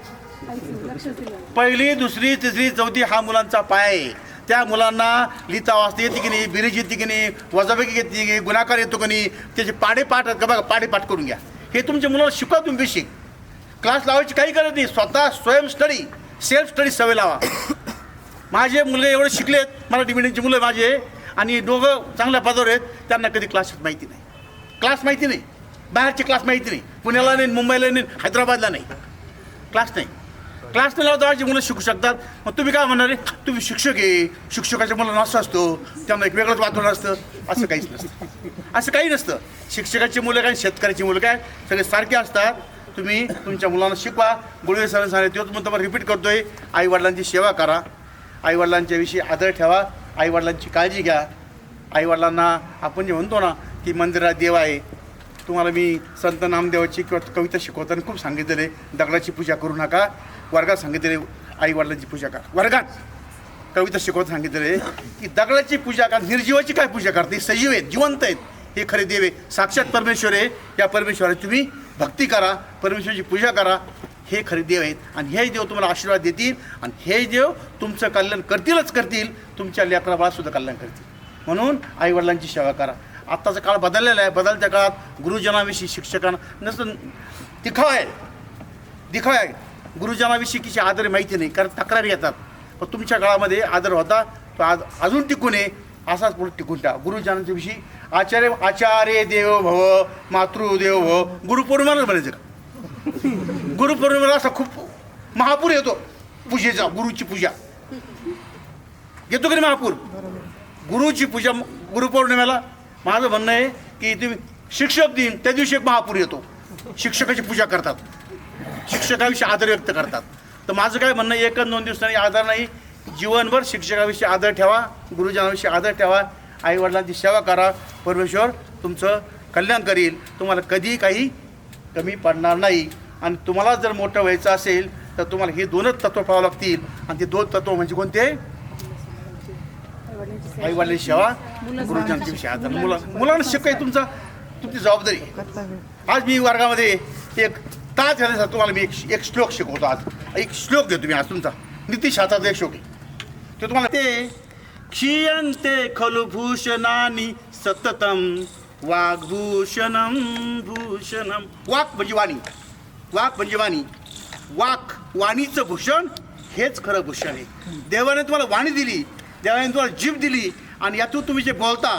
पहिली दुसरी तिसरी चौथी हा मुलांचा पाया आहे. त्या मुलांना लिहिता वाचता येते की नाही, बिरेज येते की नाही, वजाबाकी येते की गुणाकार येतो की नाही, त्याचे पाढेपाठ का बघा, पाढेपाठ करून घ्या. हे तुमच्या मुलाला शिकवा. तुम्ही बेसिक क्लास लावायची काही गरज नाही, स्वतः स्वयं स्टडी सेल्फ स्टडी सवय लावा. माझे मुलं एवढे शिकलेत, मराठी मिडियमची मुलं माझे, आणि दोघं चांगल्या पदावर आहेत, त्यांना कधी क्लास माहिती नाही, क्लास माहिती नाही, बाहेरचे क्लास माहिती नाही, पुण्याला नाही, मुंबईला नाही, हैदराबादला नाही, क्लास नाही. क्लास नाही लावता माझी मुलं शिकू शकतात. मग तुम्ही काय म्हणणार आहे, तुम्ही शिक्षक आहे, शिक्षकाच्या मुलांना असं असतो, त्यामुळे एक वेगळंच वातावरण असतं. असं काहीच नसतं, असं काही नसतं. शिक्षकाची मुलं काय, शेतकऱ्याची मुलं काय, सगळे सारखे असतात. तुम्ही तुमच्या मुलांना शिकवा. गुळवे सरांनी सांगितलं तेच तुम्हाला रिपीट करतोय, आईवडिलांची सेवा करा, आईवडिलांच्या विषयी आदर ठेवा, आईवडिलांची काळजी घ्या. आईवडिलांना आपण जे म्हणतो ना की मंदिरात देव आहे. तुम्हाला मी संत नामदेवाची किंवा कविता शिकवताना खूप सांगितलेलं आहे, दगडाची पूजा करू नका. वर्गात सांगितलेले आईवडिलांची पूजा करा. वर्गात कविता शिकवत सांगितलेलं आहे की दगडाची पूजा करा. निर्जीवाची काय पूजा करते, सजीव आहेत, जिवंत आहेत, हे खरे देव आहे, साक्षात परमेश्वर आहे. या परमेश्वराची तुम्ही भक्ती करा, परमेश्वराची पूजा करा. हे खरे देव आहेत आणि हे देव तुम्हाला आशीर्वाद देतील आणि हे देव तुमचं कल्याण करतीलच करतील, तुमच्या लेकरा बाळासुद्धा कल्याण करतील. म्हणून आईवडिलांची सेवा करा. आत्ताचा काळ बदललेला आहे. बदलत्या काळात गुरुजनाविषयी शिक्षकांना नसतं दिखावा आहे. गुरुजनाविषयी किती आदर माहिती नाही, कारण तक्रारी येतात. पण तुमच्या काळामध्ये आदर होता, तो आज अजून टिकून आहे, असाच पुढे टिकून ठेवा. गुरुजनांच्या विषयी आचार्य देवो भव, मातृदेवो भव. गुरुपौर्णिमालाच म्हणायचं का, गुरुपौर्णिमेला असा खूप महापूर येतो पूजेचा, गुरुची पूजा येतो की नाही महापूर, गुरुची पूजा गुरुपौर्णिमेला. माझं म्हणणं आहे की तुम्ही शिक्षक दिन त्या दिवशी एक महापूर येतो, शिक्षकाची पूजा करतात, शिक्षकाविषयी आदर व्यक्त करतात. तर माझं काय म्हणणं, 1-2 दिवसांनी आदर नाही, जीवनभर शिक्षकाविषयी आदर ठेवा, गुरुजनाविषयी आदर ठेवा, आईवडिलांची सेवा करा. परमेश्वर तुमचं कल्याण करील, तुम्हाला कधी काही कमी पडणार नाही. आणि तुम्हाला जर मोठं व्हायचं असेल तर तुम्हाला हे 2च तत्त्व पाहावं लागतील. आणि ते 2 तत्त्व म्हणजे कोणते, आईवडिलांची सेवा, गुरुजनांच्या विषयी आदर. मुलांना शिकाय तुमची जबाबदारी. आज मी वर्गामध्ये एक तास झाल्यासाठी तुम्हाला मी एक श्लोक शिकवतो. आज एक श्लोक देतो मी आज तुमचा, नीतीश हाताचा एक श्लोक आहे ते तुम्हाला. ते क्षीयन्ते खलु भूषणानि सततम वाग्भूषणम भूषणम. वाक म्हणजे वाणी, वाक म्हणजे वाणी, वाणीचं भूषण हेच खरं भूषण आहे. देवाने तुम्हाला वाणी दिली, देवाने तुम्हाला जीभ दिली आणि यातून तुम्ही जे बोलता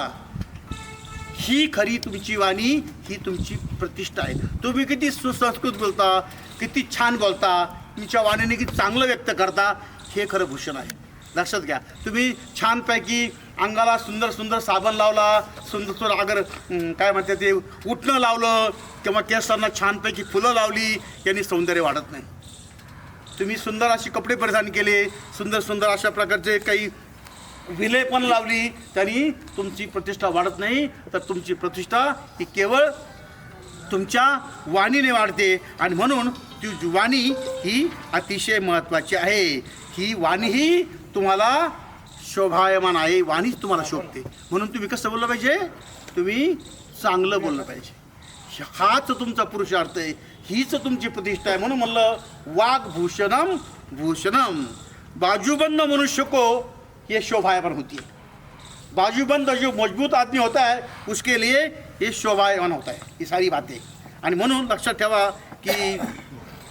ही खरी तुमची वाणी, ही तुमची प्रतिष्ठा आहे. तुम्ही किती सुसंस्कृत बोलता, किती छान बोलता, तुमच्या वाणीने किती चांगलं व्यक्त करता, हे खरं भूषण आहे. लक्षात घ्या. तुम्ही छानपैकी अंगाला सुंदर सुंदर साबण लावला, सुंदर सुंदर अगर काय म्हणते ते उठणं लावलं किंवा केसांना छानपैकी फुलं लावली, यांनी सौंदर्य वाढत नाही. तुम्ही सुंदर असे कपडे परिधान केले, सुंदर सुंदर अशा प्रकारचे काही विले पण लावली, त्यांनी तुमची प्रतिष्ठा वाढत नाही. तर तुमची प्रतिष्ठा ही केवळ तुमच्या वाणीने वाढते. आणि म्हणून ती वाणी ही अतिशय महत्त्वाची आहे. ही वाणी ही तुम्हाला शोभायमान आहे, वाणीच तुम्हाला शोभते. म्हणून तुम्ही कसं बोललं पाहिजे? तुम्ही चांगलं बोललं पाहिजे. हाच तुमचा पुरुषार्थ आहे, हीच तुमची प्रतिष्ठा आहे. म्हणून म्हणलं वाग्भूषणम भूषणम. बाजूबंद मनुष्य को ये शोभायमान होती है. बाजूबंद जो मजबूत आदमी होता है उसके लिए ये शोभायमान होता है. ये सारी बातें. आणि म्हणून लक्षात ठेवा की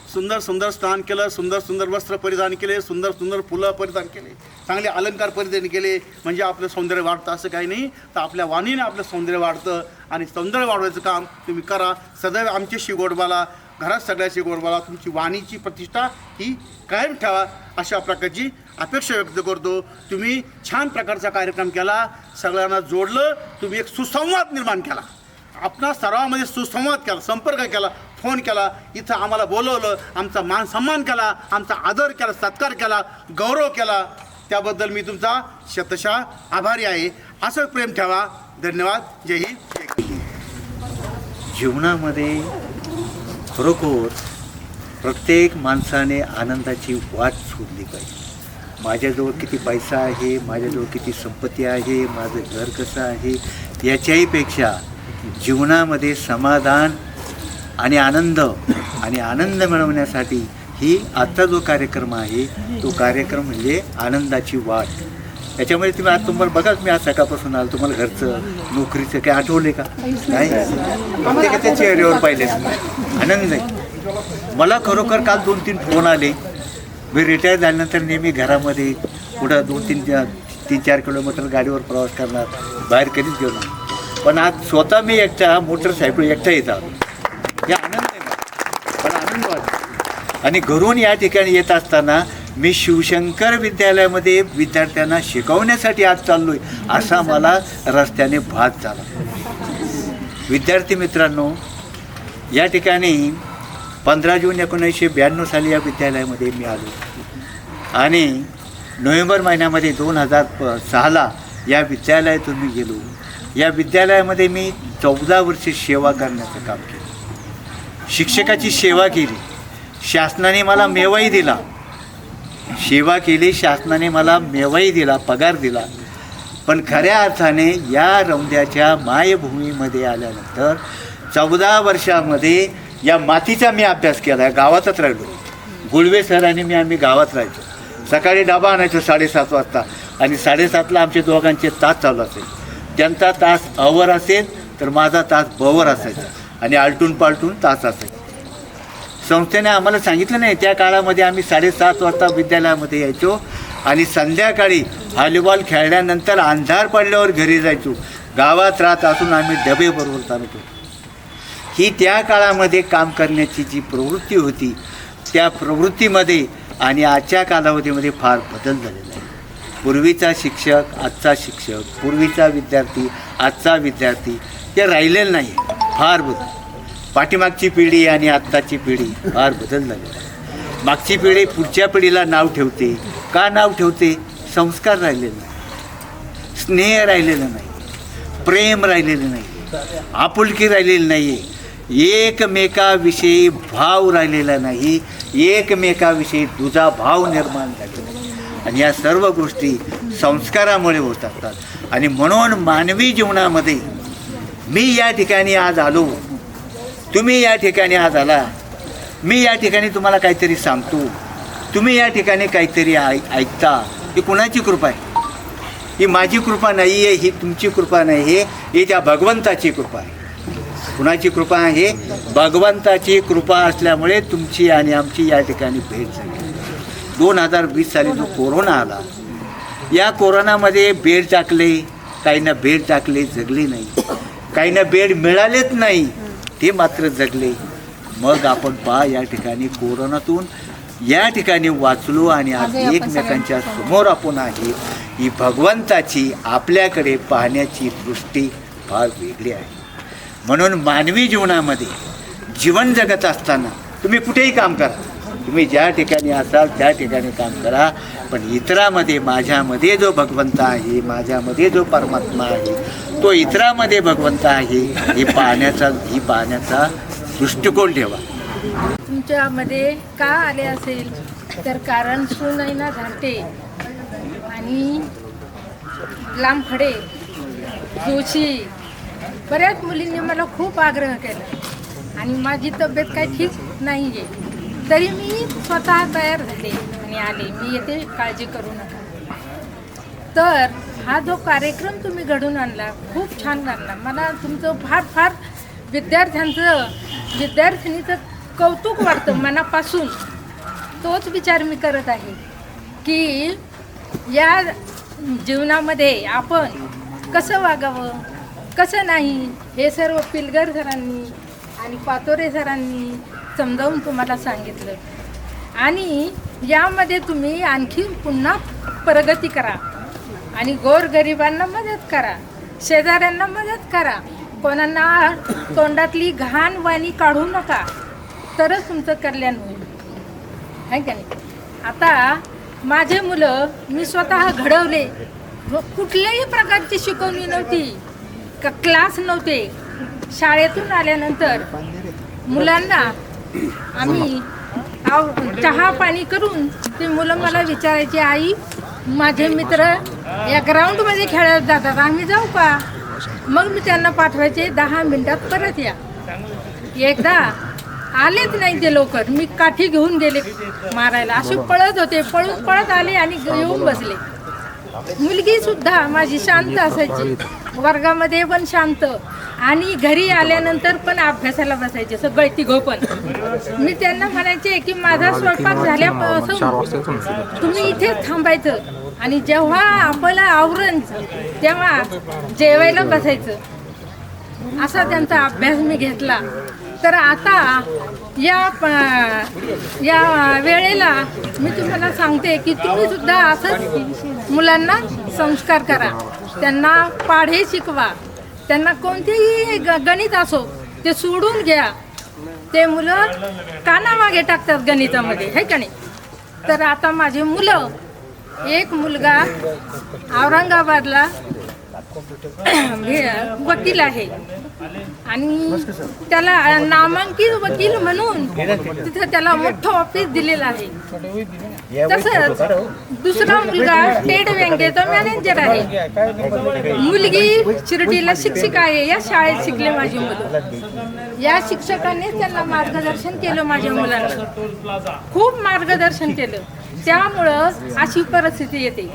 सुंदर सुंदर स्नान केलं, सुंदर सुंदर वस्त्र परिधान केले, सुंदर सुंदर फुलं परिधान केले, चांगले अलंकार परिधान केले म्हणजे आपलं सौंदर्य वाढतं असं काही नाही. तर आपल्या वाणीने आपलं सौंदर्य वाढतं. आणि सौंदर्य वाढवायचं काम तुम्ही करा. सदैव आमच्याशी गोड बोला, घरात सगळ्याशी गोड बोला. तुमची वाणीची प्रतिष्ठा ही कायम ठेवा, अशा प्रकारची अपेक्षा व्यक्त करतो. तुम्ही छान प्रकारचा कार्यक्रम केला, सगळ्यांना जोडलं, तुम्ही एक सुसंवाद निर्माण केला, आपणा सर्वांमध्ये सुसंवाद केला, संपर्क केला, फोन केला, इथं आम्हाला बोलवलं, आमचा मान सन्मान केला, आमचा आदर केला, सत्कार केला, गौरव केला. त्याबद्दल मी तुमचा शतशः आभारी आहे. असं प्रेम ठेवा. धन्यवाद. जय हिंद, जय महाराष्ट्र. जीवनामध्ये खरोखर प्रत्येक माणसाने आनंदाची वाट शोधली पाहिजे. माझ्याजवळ किती पैसा आहे, माझ्याजवळ किती संपत्ती आहे, माझं घर कसं आहे, याच्याहीपेक्षा जीवनामध्ये समाधान आणि आनंद मिळवण्यासाठी ही आजचा जो कार्यक्रम आहे तो कार्यक्रम म्हणजे आनंदाची वाट. त्याच्यामध्ये तुम्ही आज तुम्हाला बघाच, मी आज सकाळपासून आलो, तुम्हाला घरचं नोकरीचं काही आठवले का? नाही. प्रत्येकाच्या चेहऱ्यावर पाहिले आनंद आहे. मला खरोखर काल 2-3 फोन आले. मी रिटायर झाल्यानंतर नेहमी घरामध्ये पुढं 2-3-4 किलोमीटर गाडीवर प्रवास करणार, बाहेर कधीच गेलो नाही. पण आज स्वतः मी एकटा मोटरसायकल एकटा येतात, हे आनंद आहे. पण आनंद वाटतो. आणि घरून या ठिकाणी येत असताना मी शिवशंकर विद्यालयामध्ये विद्यार्थ्यांना शिकवण्यासाठी आज चाललो आहे असा मला रस्त्याने भास झाला. विद्यार्थी मित्रांनो, या ठिकाणी 15 जून 1992 साली या विद्यालयामध्ये मी आलो आणि नोव्हेंबर महिन्यामध्ये 2006ला या विद्यालयातून मी गेलो. या विद्यालयामध्ये मी 14 वर्षे सेवा करण्याचं काम केलं. शिक्षकाची सेवा केली, शासनाने मला मेवाही दिला. सेवा केली, शासनाने मला मेवाही दिला, पगार दिला. पण खऱ्या अर्थाने या रौंद्याच्या मायभूमीमध्ये आल्यानंतर 14 वर्षामध्ये या मातीचा मी अभ्यास केला. गावातच राहिलो. गुळवे सर आणि आम्ही गावात राहायचो. सकाळी डबा आणायचो 7:30 वाजता आणि 7:30ला आमचे दोघांचे तास चालू असेल. त्यांचा तास अवर असेल तर माझा तास बवर असायचा आणि आलटून पालटून तास असायचा. संस्थेने आम्हाला सांगितलं नाही, त्या काळामध्ये आम्ही 7:30 वाजता विद्यालयामध्ये यायचो आणि संध्याकाळी व्हॉलीबॉल खेळल्यानंतर अंधार पडल्यावर घरी जायचो. गावात राहत असून आम्ही डबे बरोबर चालत होतो. ही त्या काळामध्ये काम करण्याची जी प्रवृत्ती होती, त्या प्रवृत्तीमध्ये आणि आजच्या कालावधीमध्ये फार बदल झालेला आहे. पूर्वीचा शिक्षक, आजचा शिक्षक, पूर्वीचा विद्यार्थी, आजचा विद्यार्थी हे राहिलेलं नाही. फार बदल. पाठीमागची पिढी आणि आत्ताची पिढी फार बदल झालेला आहे. मागची पिढी पुढच्या पिढीला नाव ठेवते. का नाव ठेवते? संस्कार राहिलेले नाही, स्नेह राहिलेलं नाही, प्रेम राहिलेलं नाही, आपुलकी राहिलेली नाही आहे, एकमेकाविषयी भाव राहिलेला नाही, एकमेकाविषयी दुजा भाव निर्माण झालेला नाही. आणि या सर्व गोष्टी संस्कारामुळे होत असतात. आणि म्हणून मानवी जीवनामध्ये मी या ठिकाणी आज आलो, तुम्ही या ठिकाणी आज आला, मी या ठिकाणी तुम्हाला काहीतरी सांगतो, तुम्ही या ठिकाणी काहीतरी ऐकता, ही कुणाची कृपा आहे? ही माझी कृपा नाही आहे, ही तुमची कृपा नाही आहे, ही त्या भगवंताची कृपा आहे. कुणाची कृपा आहे? भगवंताची कृपा असल्यामुळे तुमची आणि आमची या ठिकाणी भेट झाली. 2020 साली जो कोरोना आला, या कोरोनामध्ये बेड टाकले, काहींना बेड टाकले, जगले नाही. काहींना बेड मिळालेच नाही, ते मात्र जगले. मग आपण पहा या ठिकाणी कोरोनातून या ठिकाणी वाचलो आणि आज एकमेकांच्या समोर आपण आहे. ही भगवंताची आपल्याकडे पाहण्याची दृष्टी फार वेगळी आहे. म्हणून मानवी जीवनामध्ये जीवन जगत असताना तुम्ही कुठेही काम करा, तुम्ही ज्या ठिकाणी असाल त्या ठिकाणी काम करा, पण इतरामध्ये माझ्यामध्ये जो भगवंत आहे, माझ्यामध्ये जो परमात्मा आहे, तो इतरामध्ये भगवंत आहे हे पाहण्याचा दृष्टिकोन ठेवा. तुमच्यामध्ये का आले असेल तर कारण सुनैना झालते आणि लांबखडे जोशी बऱ्याच मुलींनी मला खूप आग्रह केला आणि माझी तब्येत काही ठीक नाही आहे, तरी मी स्वतः तयार झाले आणि आले. मी येते, काळजी करू नका. तर हा जो कार्यक्रम तुम्ही घडून आणला खूप छान आणला. मला तुमचं फार फार विद्यार्थिनीचं कौतुक वाटतं मनापासून. तोच विचार मी करत आहे की या जीवनामध्ये आपण कसं वागावं कसं नाही हे सर्व पिलगर सरांनी आणि पातोरे सरांनी समजावून तुम्हाला सांगितलं. आणि यामध्ये तुम्ही आणखी पुन्हा प्रगती करा आणि गोरगरिबांना मदत करा, शेजाऱ्यांना मदत करा, कोणाला तोंडातली घाण वाणी काढू नका, तरच तुमचं कल्याण होईल, आहे का नाही. आता माझे मुलं मी स्वतः घडवले. कुठल्याही प्रकारची शिकवणी नव्हती, क्लास नव्हते. शाळेतून आल्यानंतर मुलांना आम्ही चहा पाणी करून ते मुलं मला विचारायचे, आई माझे मित्र या ग्राउंडमध्ये खेळायला जातात, आम्ही जाऊ का? मग मी त्यांना पाठवायचे 10 मिनिटात परत या. एकदा आलेच नाही ते लवकर, मी काठी घेऊन गेले मारायला. असे पळत होते, पळत आले आणि येऊन बसले. मुलगी सुद्धा माझी शांत असायची, वर्गामध्ये पण शांत आणि घरी आल्यानंतर पण अभ्यासाला बसायचे सगळे तिघं पण. मी त्यांना म्हणायचे की माझा स्वयंपाक झाल्यापासून तुम्ही इथेच थांबायचं आणि जेव्हा आपल्याला आवरण तेव्हा जेवायला बसायचं. असा त्यांचा अभ्यास मी घेतला. तर आता या वेळेला मी तुम्हाला सांगते की तुम्ही सुद्धा असंच मुलांना संस्कार करा, त्यांना पाढे शिकवा, त्यांना कोणतेही गणित असो ते सोडून घ्या. ते मुलं कानामागे टाकतात गणितामध्ये, है का नाही. तर आता माझे मुलं, एक मुलगा औरंगाबादला वकील आहे आणि त्याला नामांकित वकील म्हणून तिथं त्याला मोठं ऑफिस दिलेलं आहे. तसंच दुसरा मुलगा स्टेट बँकेचा मॅनेजर आहे. मुलगी शिर्डीला शिक्षिका आहे. या शाळेत शिकले माझी मुलं. या शिक्षकांनी त्यांना मार्गदर्शन केलं, माझ्या मुलांना खूप मार्गदर्शन केलं. त्यामुळं अशी परिस्थिती येते.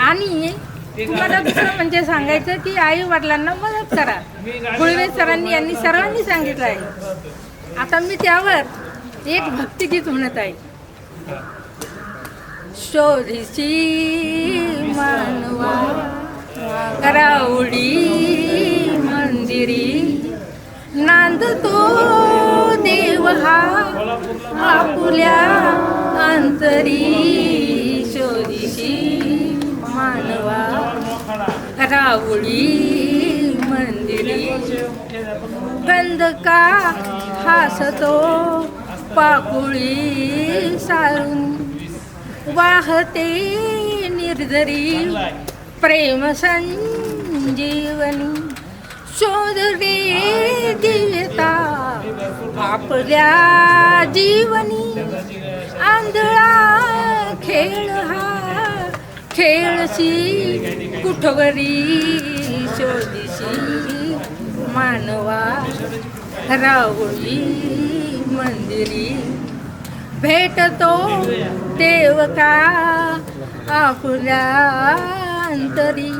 आणि तुम्हाला दुसरं म्हणजे सांगायचं की आई वडिलांना मदत करा. गुळवे सरांनी यांनी सर्वांनी सांगितलं आहे. आता मी त्यावर एक भक्तिगीत म्हणत आहे. शोधीची मानवा करावडी मंदिरी नांदतो देव हा आपुल्या अंतरी. शोधीशी मानवा रावळी मंदिरी गंधका हासतो पाकुळी सारून वाहते निर्जरी प्रेम संजीवनी. शोध रे दिव्यता आपल्या जीवनी आंधळा खेळ हा खेळशी कुठवरी. शोधीशी मानवा रावळी मंदिरी भेटतो देव का आपल्या अंतरी.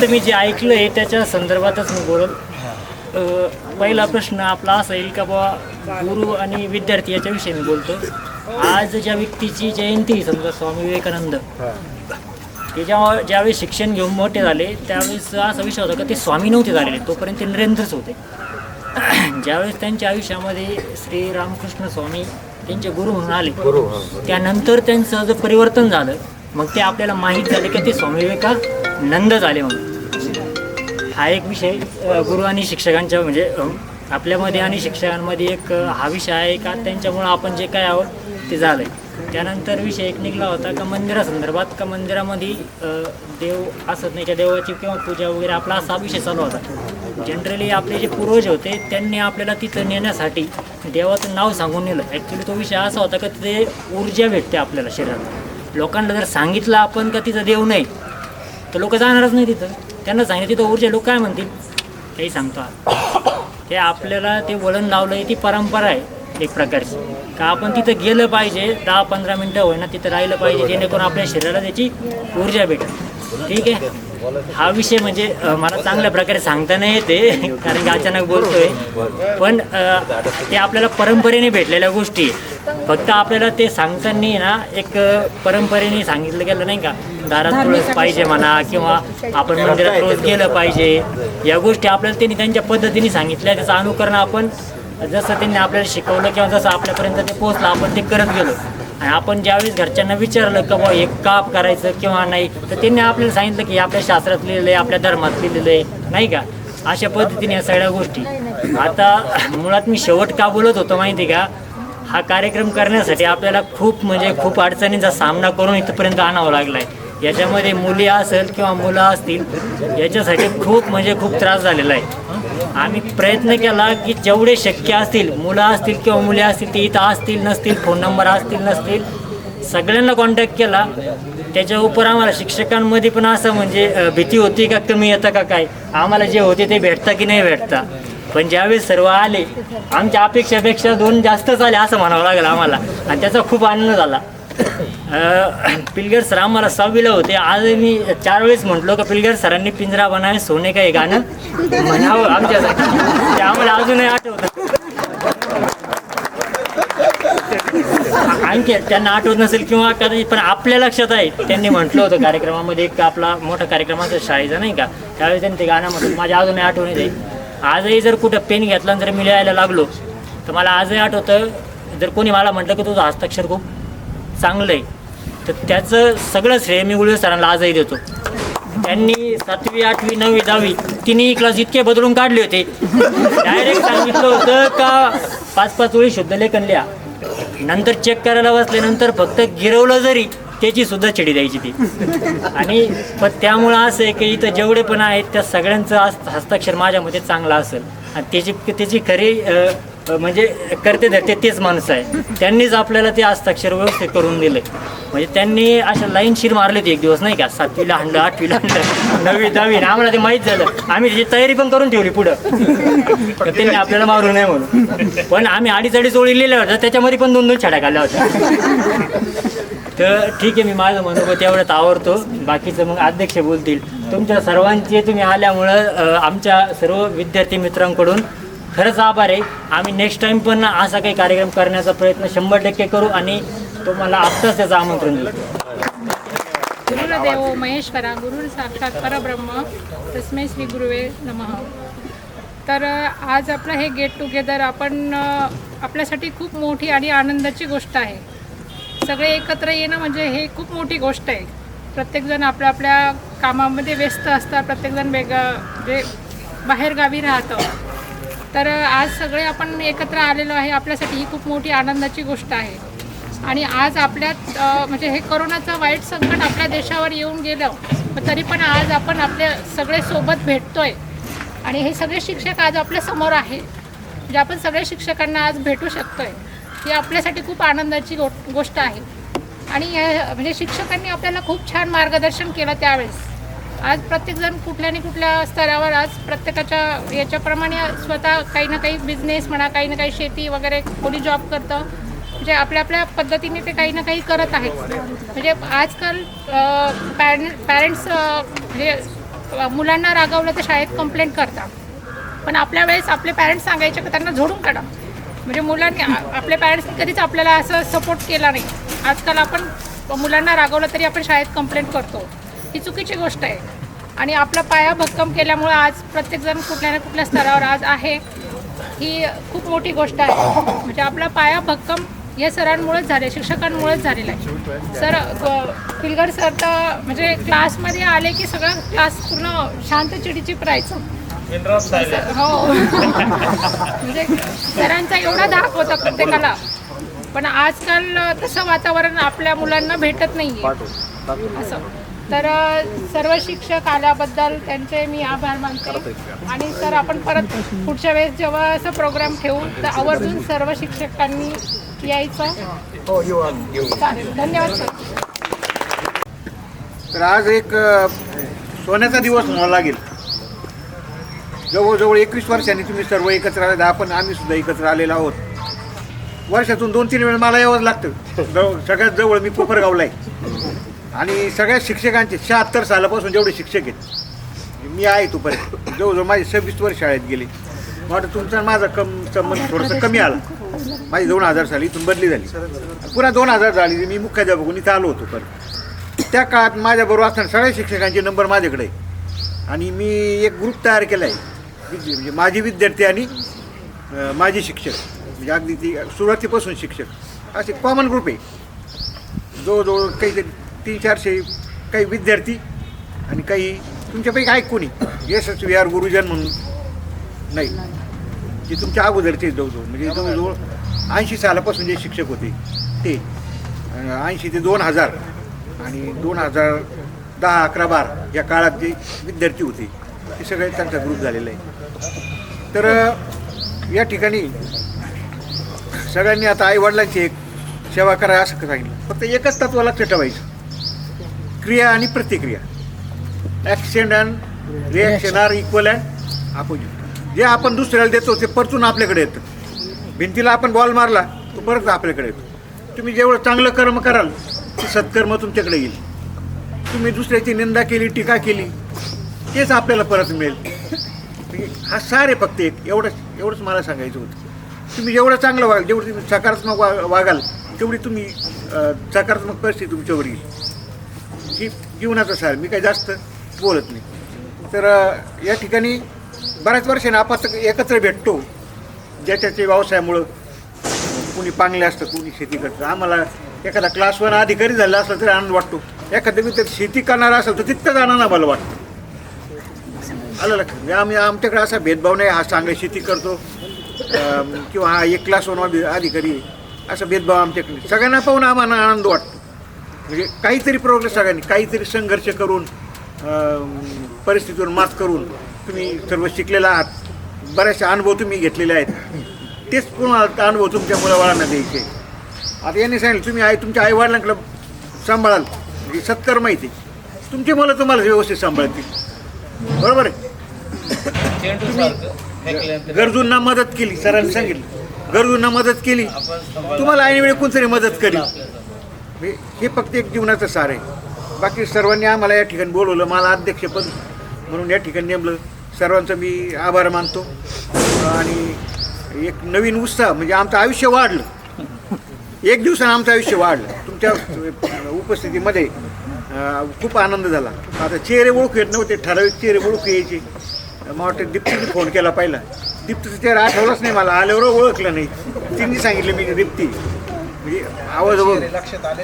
मी जे ऐकलं आहे त्याच्या संदर्भातच मी बोलत. पहिला प्रश्न आपला असा येईल का बाबा गुरु आणि विद्यार्थी याच्याविषयी मी बोलतो. आज ज्या व्यक्तीची जयंती समजा स्वामी विवेकानंद, ते ज्यावेळेस शिक्षण घेऊन मोठे झाले त्यावेळेस असा विषय होता का ते स्वामी नव्हते झालेले, तोपर्यंत ते नरेंद्रच होते. ज्यावेळेस त्यांच्या आयुष्यामध्ये श्री रामकृष्ण स्वामी त्यांचे गुरु म्हणून आले, त्यानंतर त्यांचं जर परिवर्तन झालं मग ते आपल्याला माहीत झाले की ते स्वामी विवेकानंद झाले म्हणून. हा एक विषय गुरु आणि शिक्षकांच्या म्हणजे आपल्यामध्ये आणि शिक्षकांमध्ये एक हा विषय आहे का त्यांच्यामुळं आपण जे काय आहोत ते झालं आहे. त्यानंतर विषय एक निघाला होता का मंदिरासंदर्भात, का मंदिरामध्ये देव असत नाही, त्या देवाची किंवा पूजा वगैरे आपला असा विषय चालू होता. जनरली आपले जे पूर्वज होते त्यांनी आपल्याला तिथं नेण्यासाठी देवाचं नाव सांगून नेलं. ॲक्च्युली तो विषय असा होता का तिथे ऊर्जा भेटते आपल्याला शरीरात. लोकांना जर सांगितलं आपण का तिथं देव नाही तर लोक जाणारच नाही तिथं. त्यांना सांगितलं तिथं ऊर्जा, लोक काय म्हणतील काही सांगतो. ते आपल्याला ते वळण लावलं आहे, ती परंपरा आहे एक प्रकारची, का आपण तिथं गेलं पाहिजे, 10-15 मिनटं होईना तिथं राहिलं पाहिजे, जेणेकरून आपल्या शरीराला त्याची ऊर्जा भेटेल. ठीक आहे, हा विषय म्हणजे मला चांगल्या प्रकारे सांगता नाही येते कारण की अचानक बोलतोय, पण ते आपल्याला परंपरेने भेटलेल्या गोष्टी. फक्त आपल्याला ते सांगताना ना एक परंपरेने सांगितलं गेलं नाही का, दारात तुळस पाहिजे म्हणा किंवा आपण मंदिरात रोज गेलं पाहिजे, या गोष्टी आपल्याला त्यांनी त्यांच्या पद्धतीने सांगितल्या. त्याचं अनुकरण आपण जसं त्यांनी आपल्याला शिकवलं किंवा जसं आपल्यापर्यंत ते पोहोचलं आपण ते करत गेलो. आणि आपण ज्यावेळेस घरच्यांना विचारलं का बुवा हे का करायचं किंवा नाही, तर त्यांनी आपल्याला सांगितलं की आपल्या शास्त्रात लिहिलेलं आहे, आपल्या धर्मात लिहिलेलं आहे नाही का. अशा पद्धतीने या सगळ्या गोष्टी. आता मुळात मी शेवट का बोलत होतो माहिती का, हा कार्यक्रम करण्यासाठी आपल्याला खूप अडचणींचा सामना करून इथपर्यंत आणावं लागला आहे. याच्यामध्ये मुली असेल किंवा मुलं असतील याच्यासाठी खूप त्रास झालेला आहे. आम्ही प्रयत्न केला की जेवढे शक्य असतील, मुलं असतील किंवा मुली असतील ते इथं असतील नसतील, फोन नंबर असतील नसतील, सगळ्यांना कॉन्टॅक्ट केला. त्याच्या उपर आम्हाला शिक्षकांमध्ये पण असं म्हणजे भीती होती का कमी येतं का काय, आम्हाला जे होते ते भेटतं की नाही भेटतं. पण ज्यावेळेस सर्व आले आमच्या अपेक्षापेक्षा 2 जास्तच आले असं म्हणावं लागलं आम्हाला, आणि त्याचा खूप आनंद झाला. पिलगर सर आम्हाला 6वीला होते. आज मी 4 वेळेस म्हटलो का पिलगर सरांनी पिंजरा बनावे सोने का हे गाणं म्हणावं आमच्यासाठी, ते आम्हाला अजूनही आठवतं. आणखी त्यांना आठवत नसेल किंवा कदाचित, पण आपल्या लक्षात आहे. त्यांनी म्हटलं होतं कार्यक्रमामध्ये, एक आपला मोठा कार्यक्रम असतो शाळेचा नाही का, त्यावेळेस त्यांनी ते गाणं म्हटलं, माझ्या अजूनही आठवणीत आहे. आजही जर कुठं पेन घेतला जर मी लिहायला लागलो तर मला आजही आठवतं, जर कोणी मला म्हटलं की तुझं हस्ताक्षर खूप चांगलं आहे तर त्याचं सगळं श्रेय मी गुळवे सरांना आजही देतो. त्यांनी 7वी 8वी 9वी 10वी तिन्ही क्लास इतके बदलून काढले होते. डायरेक्ट सांगितलं होतं का 5-5 ओळी शुद्ध लेखन लिहा. नंतर चेक करायला बसल्यानंतर फक्त गिरवलं जरी त्याची सुद्धा चिडी द्यायची ती. आणि पण त्यामुळं असं आहे की इथं जेवढे पण आहेत त्या सगळ्यांचं हस्ताक्षर माझ्या मते चांगलं असेल, आणि त्याची खरी म्हणजे करते धरते तेच माणसं आहे. त्यांनीच आपल्याला ते हस्ताक्षर व्यवस्थित करून दिलं. म्हणजे त्यांनी अशा लाईनशीर मारले होते एक दिवस नाही का, 7वीला आणलं 8वीला आणलं 9वी 10वी, आम्हाला ते माहीत झालं. आम्ही त्याची तयारी पण करून ठेवली पुढं तर त्यांनी आपल्याला मारू नये म्हणून. पण आम्ही 2.5 ओळी लिहिल्या होत्या, त्याच्यामध्ये पण 2-2 छड्या काढल्या होत्या. तर ठीक आहे, मी माझं मनोगत एवढ्यात आवडतो, बाकीचं मग अध्यक्ष बोलतील. तुमच्या सर्वांचे तुम्ही आल्यामुळं आमच्या सर्व विद्यार्थी मित्रांकडून खरंच आभार आहे. आम्ही नेक्स्ट टाईम पण असा काही कार्यक्रम करण्याचा प्रयत्न 100% करू आणि तुम्हाला आत्ताच त्याचं आमंत्रण देऊ. गुरुदेवो महेश्वरा, गुरु साक्षात परब्रह्म, तस्मै श्री गुरुवे नमः. तर आज आपलं हे गेट टुगेदर आपल्यासाठी खूप मोठी आणि आनंदाची गोष्ट आहे. सगळे एकत्र येणं म्हणजे हे खूप मोठी गोष्ट आहे. प्रत्येकजण आपल्या कामामध्ये व्यस्त असतात, प्रत्येकजण म्हणजे बाहेरगावी राहतं. तर आज सगळे आपण एकत्र आलेलो आहे, आपल्यासाठी ही खूप मोठी आनंदाची गोष्ट आहे. आणि आज आपल्यात म्हणजे हे कोरोनाचं वाईट संकट आपल्या देशावर येऊन गेलं, तरी पण आज आपण आपल्या सगळे सोबत भेटतोय आणि हे सगळे शिक्षक आज आपल्या समोर आहे. म्हणजे आपण सगळ्या शिक्षकांना आज भेटू शकतोय, ही आपल्यासाठी खूप आनंदाची गोष्ट आहे. आणि म्हणजे शिक्षकांनी आपल्याला खूप छान मार्गदर्शन केलं त्यावेळेस. आज प्रत्येकजण कुठल्या स्तरावर आज प्रत्येकाच्या याच्याप्रमाणे स्वतः काही ना काही बिझनेस म्हणा, काही ना काही शेती वगैरे, कोणी जॉब करतं, म्हणजे आपल्या पद्धतीने ते काही ना काही करत आहेत. म्हणजे आजकाल पॅरेंट्स म्हणजे मुलांना रागवलं तर शाळेत कंप्लेंट करतात, पण आपल्या वेळेस आपले पॅरेंट्स सांगायचे की त्यांना झोडून काढा. म्हणजे मुलांनी आपल्या पॅरेंट्सनी कधीच आपल्याला असं सपोर्ट केला नाही. आजकाल आपण मुलांना रागवलं तरी आपण शाळेत कंप्लेंट करतो. ही चुकीची गोष्ट आहे. आणि आपला पाया भक्कम केल्यामुळं आज प्रत्येकजण कुठल्या ना कुठल्या स्तरावर आज आहे, ही खूप मोठी गोष्ट आहे. म्हणजे आपला पाया भक्कम या सरांमुळेच झाले, शिक्षकांमुळेच झालेला आहे. सर पिलगर सर तर म्हणजे क्लासमध्ये आले की सगळा क्लास पूर्ण शांत चिडीचिप राहायचं. हो म्हणजे सरांचा एवढा धाक होता प्रत्येकाला, पण आजकाल तसं वातावरण आपल्या मुलांना भेटत नाही असं. तर सर्व शिक्षक आल्याबद्दल त्यांचे मी आभार मानते. आणि सर आपण परत पुढच्या वेळेस जेव्हा असं प्रोग्राम ठेवू तर आवर्जून सर्व शिक्षकांनी यायचं. चालेल, धन्यवाद सर. तर आज एक सोन्याचा दिवस म्हणावा लागेल. जवळजवळ 21 वर्षांनी तुम्ही सर्व एकत्र आले, आम्ही सुद्धा एकत्र आलेलो आहोत. वर्षातून 2-3 वेळ मला यावंच लागतं. सगळ्यात जवळ मी कोपरगावला आहे आणि सगळ्या शिक्षकांचे 76 सालापासून जेवढे शिक्षक आहेत मी आहे तोपर्यंत जवळजवळ माझे 26 वर्ष शाळेत गेले. मला वाटतं तुमचा माझा संबंध थोडासा कमी आला. माझी 2000 साली इथून बदली झाली, पुन्हा 2000 झाली मी मुख्याध्यापक इथं आलो होतो. परत त्या काळात माझ्याबरोबर असताना सगळ्या शिक्षकांचे नंबर माझ्याकडे आहे आणि मी एक ग्रुप तयार केला आहे, म्हणजे माझे विद्यार्थी आणि माझे शिक्षक, म्हणजे अगदी ती सुरुवातीपासून शिक्षक असे कॉमन ग्रुप आहे. जवळजवळ काही 300-400 काही विद्यार्थी आणि काही तुमच्यापैकी आहे कोणी यशस्वी आर गुरुजन म्हणून नाही, जे तुमच्या अगोदरचे जवळजवळ म्हणजे जवळजवळ 80 सालापासून जे शिक्षक होते ते 80 ते 2000 आणि 2010, 11, 12 या काळात जे विद्यार्थी होते ते सगळे त्यांचा ग्रुप झालेला आहे. तर या ठिकाणी सगळ्यांनी आता आईवडिलांची एक सेवा करा असं सांगितलं. फक्त एकच तत्व लक्षात ठेवायचं, क्रिया आणि प्रतिक्रिया, action and reaction are equal and opposite. जे आपण दुसऱ्याला देतो ते परतून आपल्याकडे येतं. भिंतीला आपण बॉल मारला तो परत आपल्याकडे येतो. तुम्ही जेवढं चांगलं कर्म कराल ते सत्कर्म तुमच्याकडे येईल. तुम्ही दुसऱ्याची निंदा केली, टीका केली, तेच आपल्याला परत मिळेल. हा सार आहे फक्त एक एवढंच मला सांगायचं होतं. तुम्ही जेवढं चांगलं वागाल, जेवढं तुम्ही सकारात्मक वागाल तेवढी तुम्ही सकारात्मक परिस्थिती तुमच्यावर येईल. ही जीवनाचा सार. मी काही जास्त बोलत नाही. तर या ठिकाणी बऱ्याच वर्षांनी आपण एकत्र भेटतो. ज्याच्या व्यवसायामुळं कुणी पांगले असतं, कुणी शेती करतं. आम्हाला एखादा क्लास 1 अधिकारी झाला असला तरी आनंद वाटतो. एखाद्या विद्यार्थी शेती करणारा असेल तर तितकंच आनंद आम्हाला वाटतो. आलं लक्षात. म्हणजे आमच्याकडे असा भेदभाव नाही, हा चांगली शेती करतो किंवा हा एक क्लास 1 अधिकारी, असा भेदभाव आमच्याकडे. सगळ्यांना पाहून आम्हाला आनंद वाटतो. म्हणजे काहीतरी प्रोग्रेस, सगळ्यांनी काहीतरी संघर्ष करून परिस्थितीवर मात करून तुम्ही सर्व शिकलेला आहात. बऱ्याचशा अनुभव तुम्ही घेतलेले आहेत. तेच पुन्हा अनुभव तुमच्या मुलाबाळांना द्यायचे. आता यांनी सांगितलं तुम्ही तुमच्या आईवडिलांकडे सांभाळाल, म्हणजे सत्कार माहिती तुमची मुलं तुम्हाला व्यवस्थित सांभाळतील. बरोबर आहे. तुम्ही गरजूंना मदत केली, सरांनी सांगितलं गरजूंना मदत केली, तुम्हाला ऐनवेळी कोणतरी मदत करेल. हे फक्त एक जीवनाचं सार आहे. बाकी सर्वांनी आम्हाला या ठिकाणी बोलवलं, मला अध्यक्षपद म्हणून या ठिकाणी नेमलं. सर्वांचा मी आभार मानतो. आणि एक नवीन उत्साह, म्हणजे आमचं आयुष्य वाढलं. एक दिवसानं आमचं आयुष्य वाढलं. तुमच्या उपस्थितीमध्ये खूप आनंद झाला. आता चेहरे ओळखू येत नव्हते, ठराविक चेहरे ओळखू यायचे. मला वाटतं दीप्तीने फोन केला पहिला. दीप्तीचा चेहरा आठवलाच नाही मला, आल्यावर ओळखलं नाही. तिने सांगितलं मी दीप्ती, म्हणजे आवाज लक्षात आले.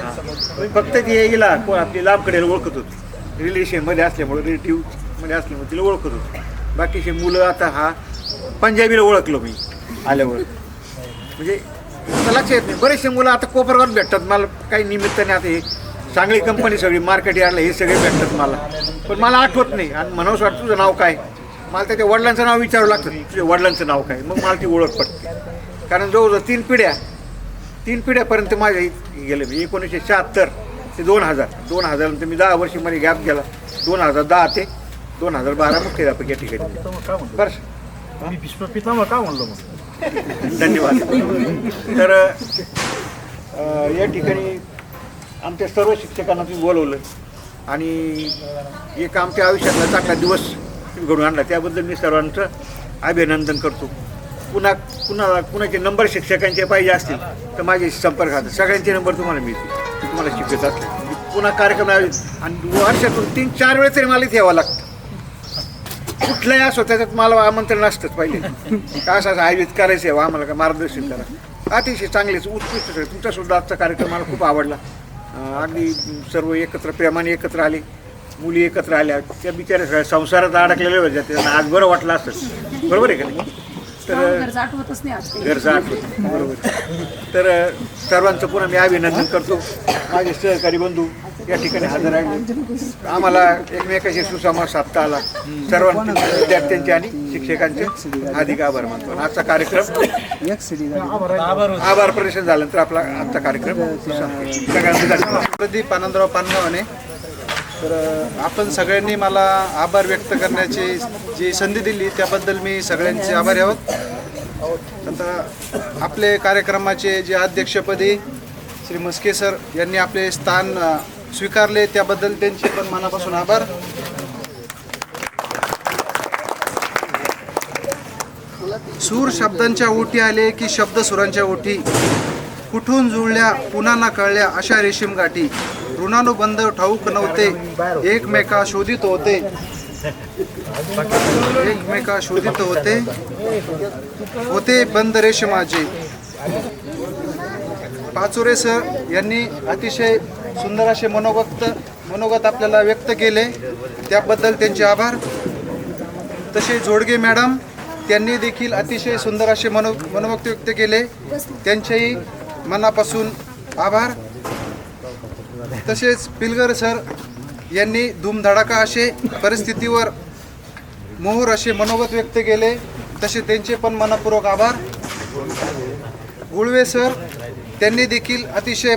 फक्त ती येईल आपली लांबकडे ओळखत होती, रिलेशनमध्ये असल्यामुळे, रिलेटिव्हमध्ये असल्यामुळे तिला ओळखत होती. बाकीचे मुलं आता हा पंजाबीला ओळखलं मी आल्यावर. म्हणजे लक्षात येत नाही. बरेचसे मुलं आता कोपरगावात भेटतात मला काही निमित्ताने. आता हे चांगली कंपनी सगळी मार्केट यार्डला हे सगळे भेटतात मला, पण मला आठवत नाही. आणि म्हणावंसं वाटतं तुझं नाव काय, मला त्याच्या वडिलांचं नाव विचारावं लागतं, तुझ्या वडिलांचं नाव काय, मग मला ती ओळख पडते. कारण जवळजवळ 3 पिढ्यापर्यंत माझ्या गेले. मी 1976 ते 2000 नंतर मी 10 वर्षामध्ये गॅप गेला. 2010 ते 2012 मुख्याध्यापक या ठिकाणी. बरं, पितामह का म्हणलं मग. धन्यवाद. तर या ठिकाणी आमच्या सर्व शिक्षकांना तुम्ही बोलवलं आणि एक आमच्या आयुष्यातला चांगला दिवस घडून आणला, त्याबद्दल मी सर्वांचं अभिनंदन करतो. कुणाचे नंबर शिक्षकांचे पाहिजे असतील तर माझे संपर्क सगळ्यांचे नंबर तुम्हाला मिळतील, तुम्हाला शिकवत असतील. पुन्हा कार्यक्रम आयोजित आणि वर्षातून 3-4 वेळेस तरी मला इथे यावं लागतं. कुठलाही असो त्याच्यात मला आमंत्रण असतंच पहिले का असं आयोजित करायचं आहे आम्हाला का मार्गदर्शन करा. अतिशय चांगलेच उत्कृष्ट सर. तुमचासुद्धा आजचा कार्यक्रम मला खूप आवडला. अगदी सर्व एकत्र प्रेमाने एकत्र आले, मुली एकत्र आल्या, त्या बिचाऱ्या संसारात अडकलेल्या होत्या, त्यांना आज बरं वाटलं असतं. बरोबर आहे का नाही? तर घरचं आठवत बरोबर. तर सर्वांचं पुन्हा मी अभिनंदन करतो. माझे सहकारी बंधू या ठिकाणी हजर आहेत. आम्हाला एकमेकाशी सुसंवाद साधता आला. सर्वांचे विद्यार्थ्यांचे आणि शिक्षकांचे अधिक आभार मानतो. आजचा कार्यक्रम आभार प्रदर्शन झाल्यानंतर आपला आजचा कार्यक्रम सगळ्यांचा प्रदीप आनंदराव पानगावाने. तर आपण सगळ्यांनी मला आभार व्यक्त करण्याची जी संधी दिली त्याबद्दल मी सगळ्यांचे आभारी आहोत. आता आपले कार्यक्रमाचे जे अध्यक्षपदी श्री मस्के सर यांनी आपले स्थान स्वीकारले त्याबद्दल त्यांचे पण मनापासून आभार. सूर शब्दांच्या ओठी आले की शब्द सुरांच्या ओठी, कुठून जुळल्या पुन्हा ना कळल्या अशा रेशीम गाठी, ऋणानुबंध ठाऊक नव्हते एकमेका शोधित होते, एकमेका शोधित होते होते बंद रेशमाचे. पाचोरे सर यांनी अतिशय सुंदर असे मनोगत आपल्याला व्यक्त केले त्याबद्दल त्यांचे आभार. तसे जोडगे मॅडम त्यांनी देखील अतिशय सुंदर असे मनोगत व्यक्त केले, त्यांचेही मनापासून आभार. तसेच पिलगर सर यांनी धूमधडाका असे परिस्थितीवर मोहर असे मनोगत व्यक्त केले, तसे त्यांचे पण मनपूर्वक आभार. गुळवे सर त्यांनी देखील अतिशय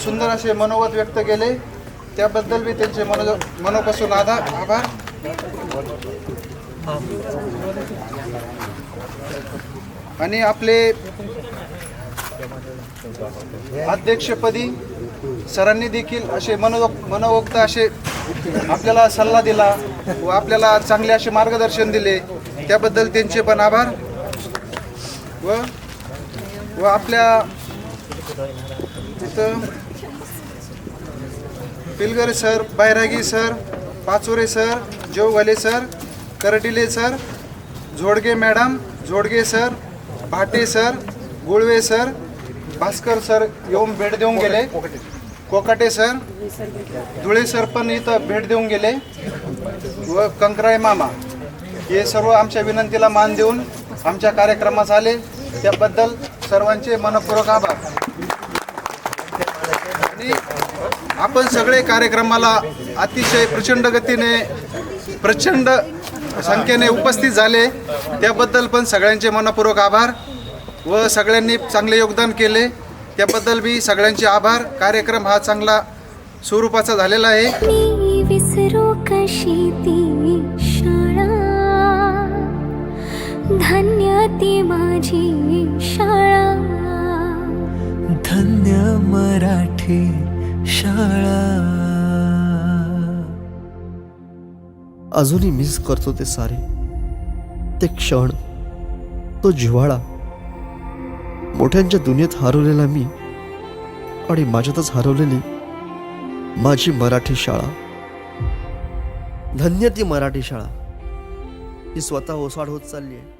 सुंदर असे मनोगत व्यक्त केले त्याबद्दल मी त्यांचे मनापासून आभार. आणि आपले अध्यक्षपदी सरांनी देखील असे मनोवक्त असे आपल्याला सल्ला दिला व आपल्याला चांगले असे मार्गदर्शन दिले त्याबद्दल त्यांचे पण आभार. व आपल्या तिथं Pilgar sir, Bairagi sir, Pachore sir, Jevghale sir, Kartile sir, Jodge madam, Jodge sir, Bhate sir, Gulve sir, Bhaskar sir येऊन भेट देऊन गेले, कोकाटे सर, धुळे सर पण इथं भेट देऊन गेले व कंकराय मामा हे सर्व आमच्या विनंतीला मान देऊन आमच्या कार्यक्रमास आले त्याबद्दल सर्वांचे मनपूर्वक आभार. आणि आपण सगळे कार्यक्रमाला अतिशय प्रचंड गतीने प्रचंड संख्येने उपस्थित झाले त्याबद्दल पण सगळ्यांचे मनपूर्वक आभार व सगळ्यांनी चांगले योगदान केले त्याबद्दल बी सगळ्यांचे आभार. कार्यक्रम हा चांगला स्वरूपाचा झालेला आहे. विसरू कशी ती शाळा, धन्य ती माझी शाळा, धन्य मराठी शाळा. अजूनही मिस करतो ते सारे, ते क्षण, तो जिव्हाळा. मोठ्यांच्या दुनियेत हरवलेला मी आणि माझ्यातच हरवलेली माझी मराठी शाळा. धन्य ती मराठी शाळा, ही स्वतः ओसाड होत चालली आहे.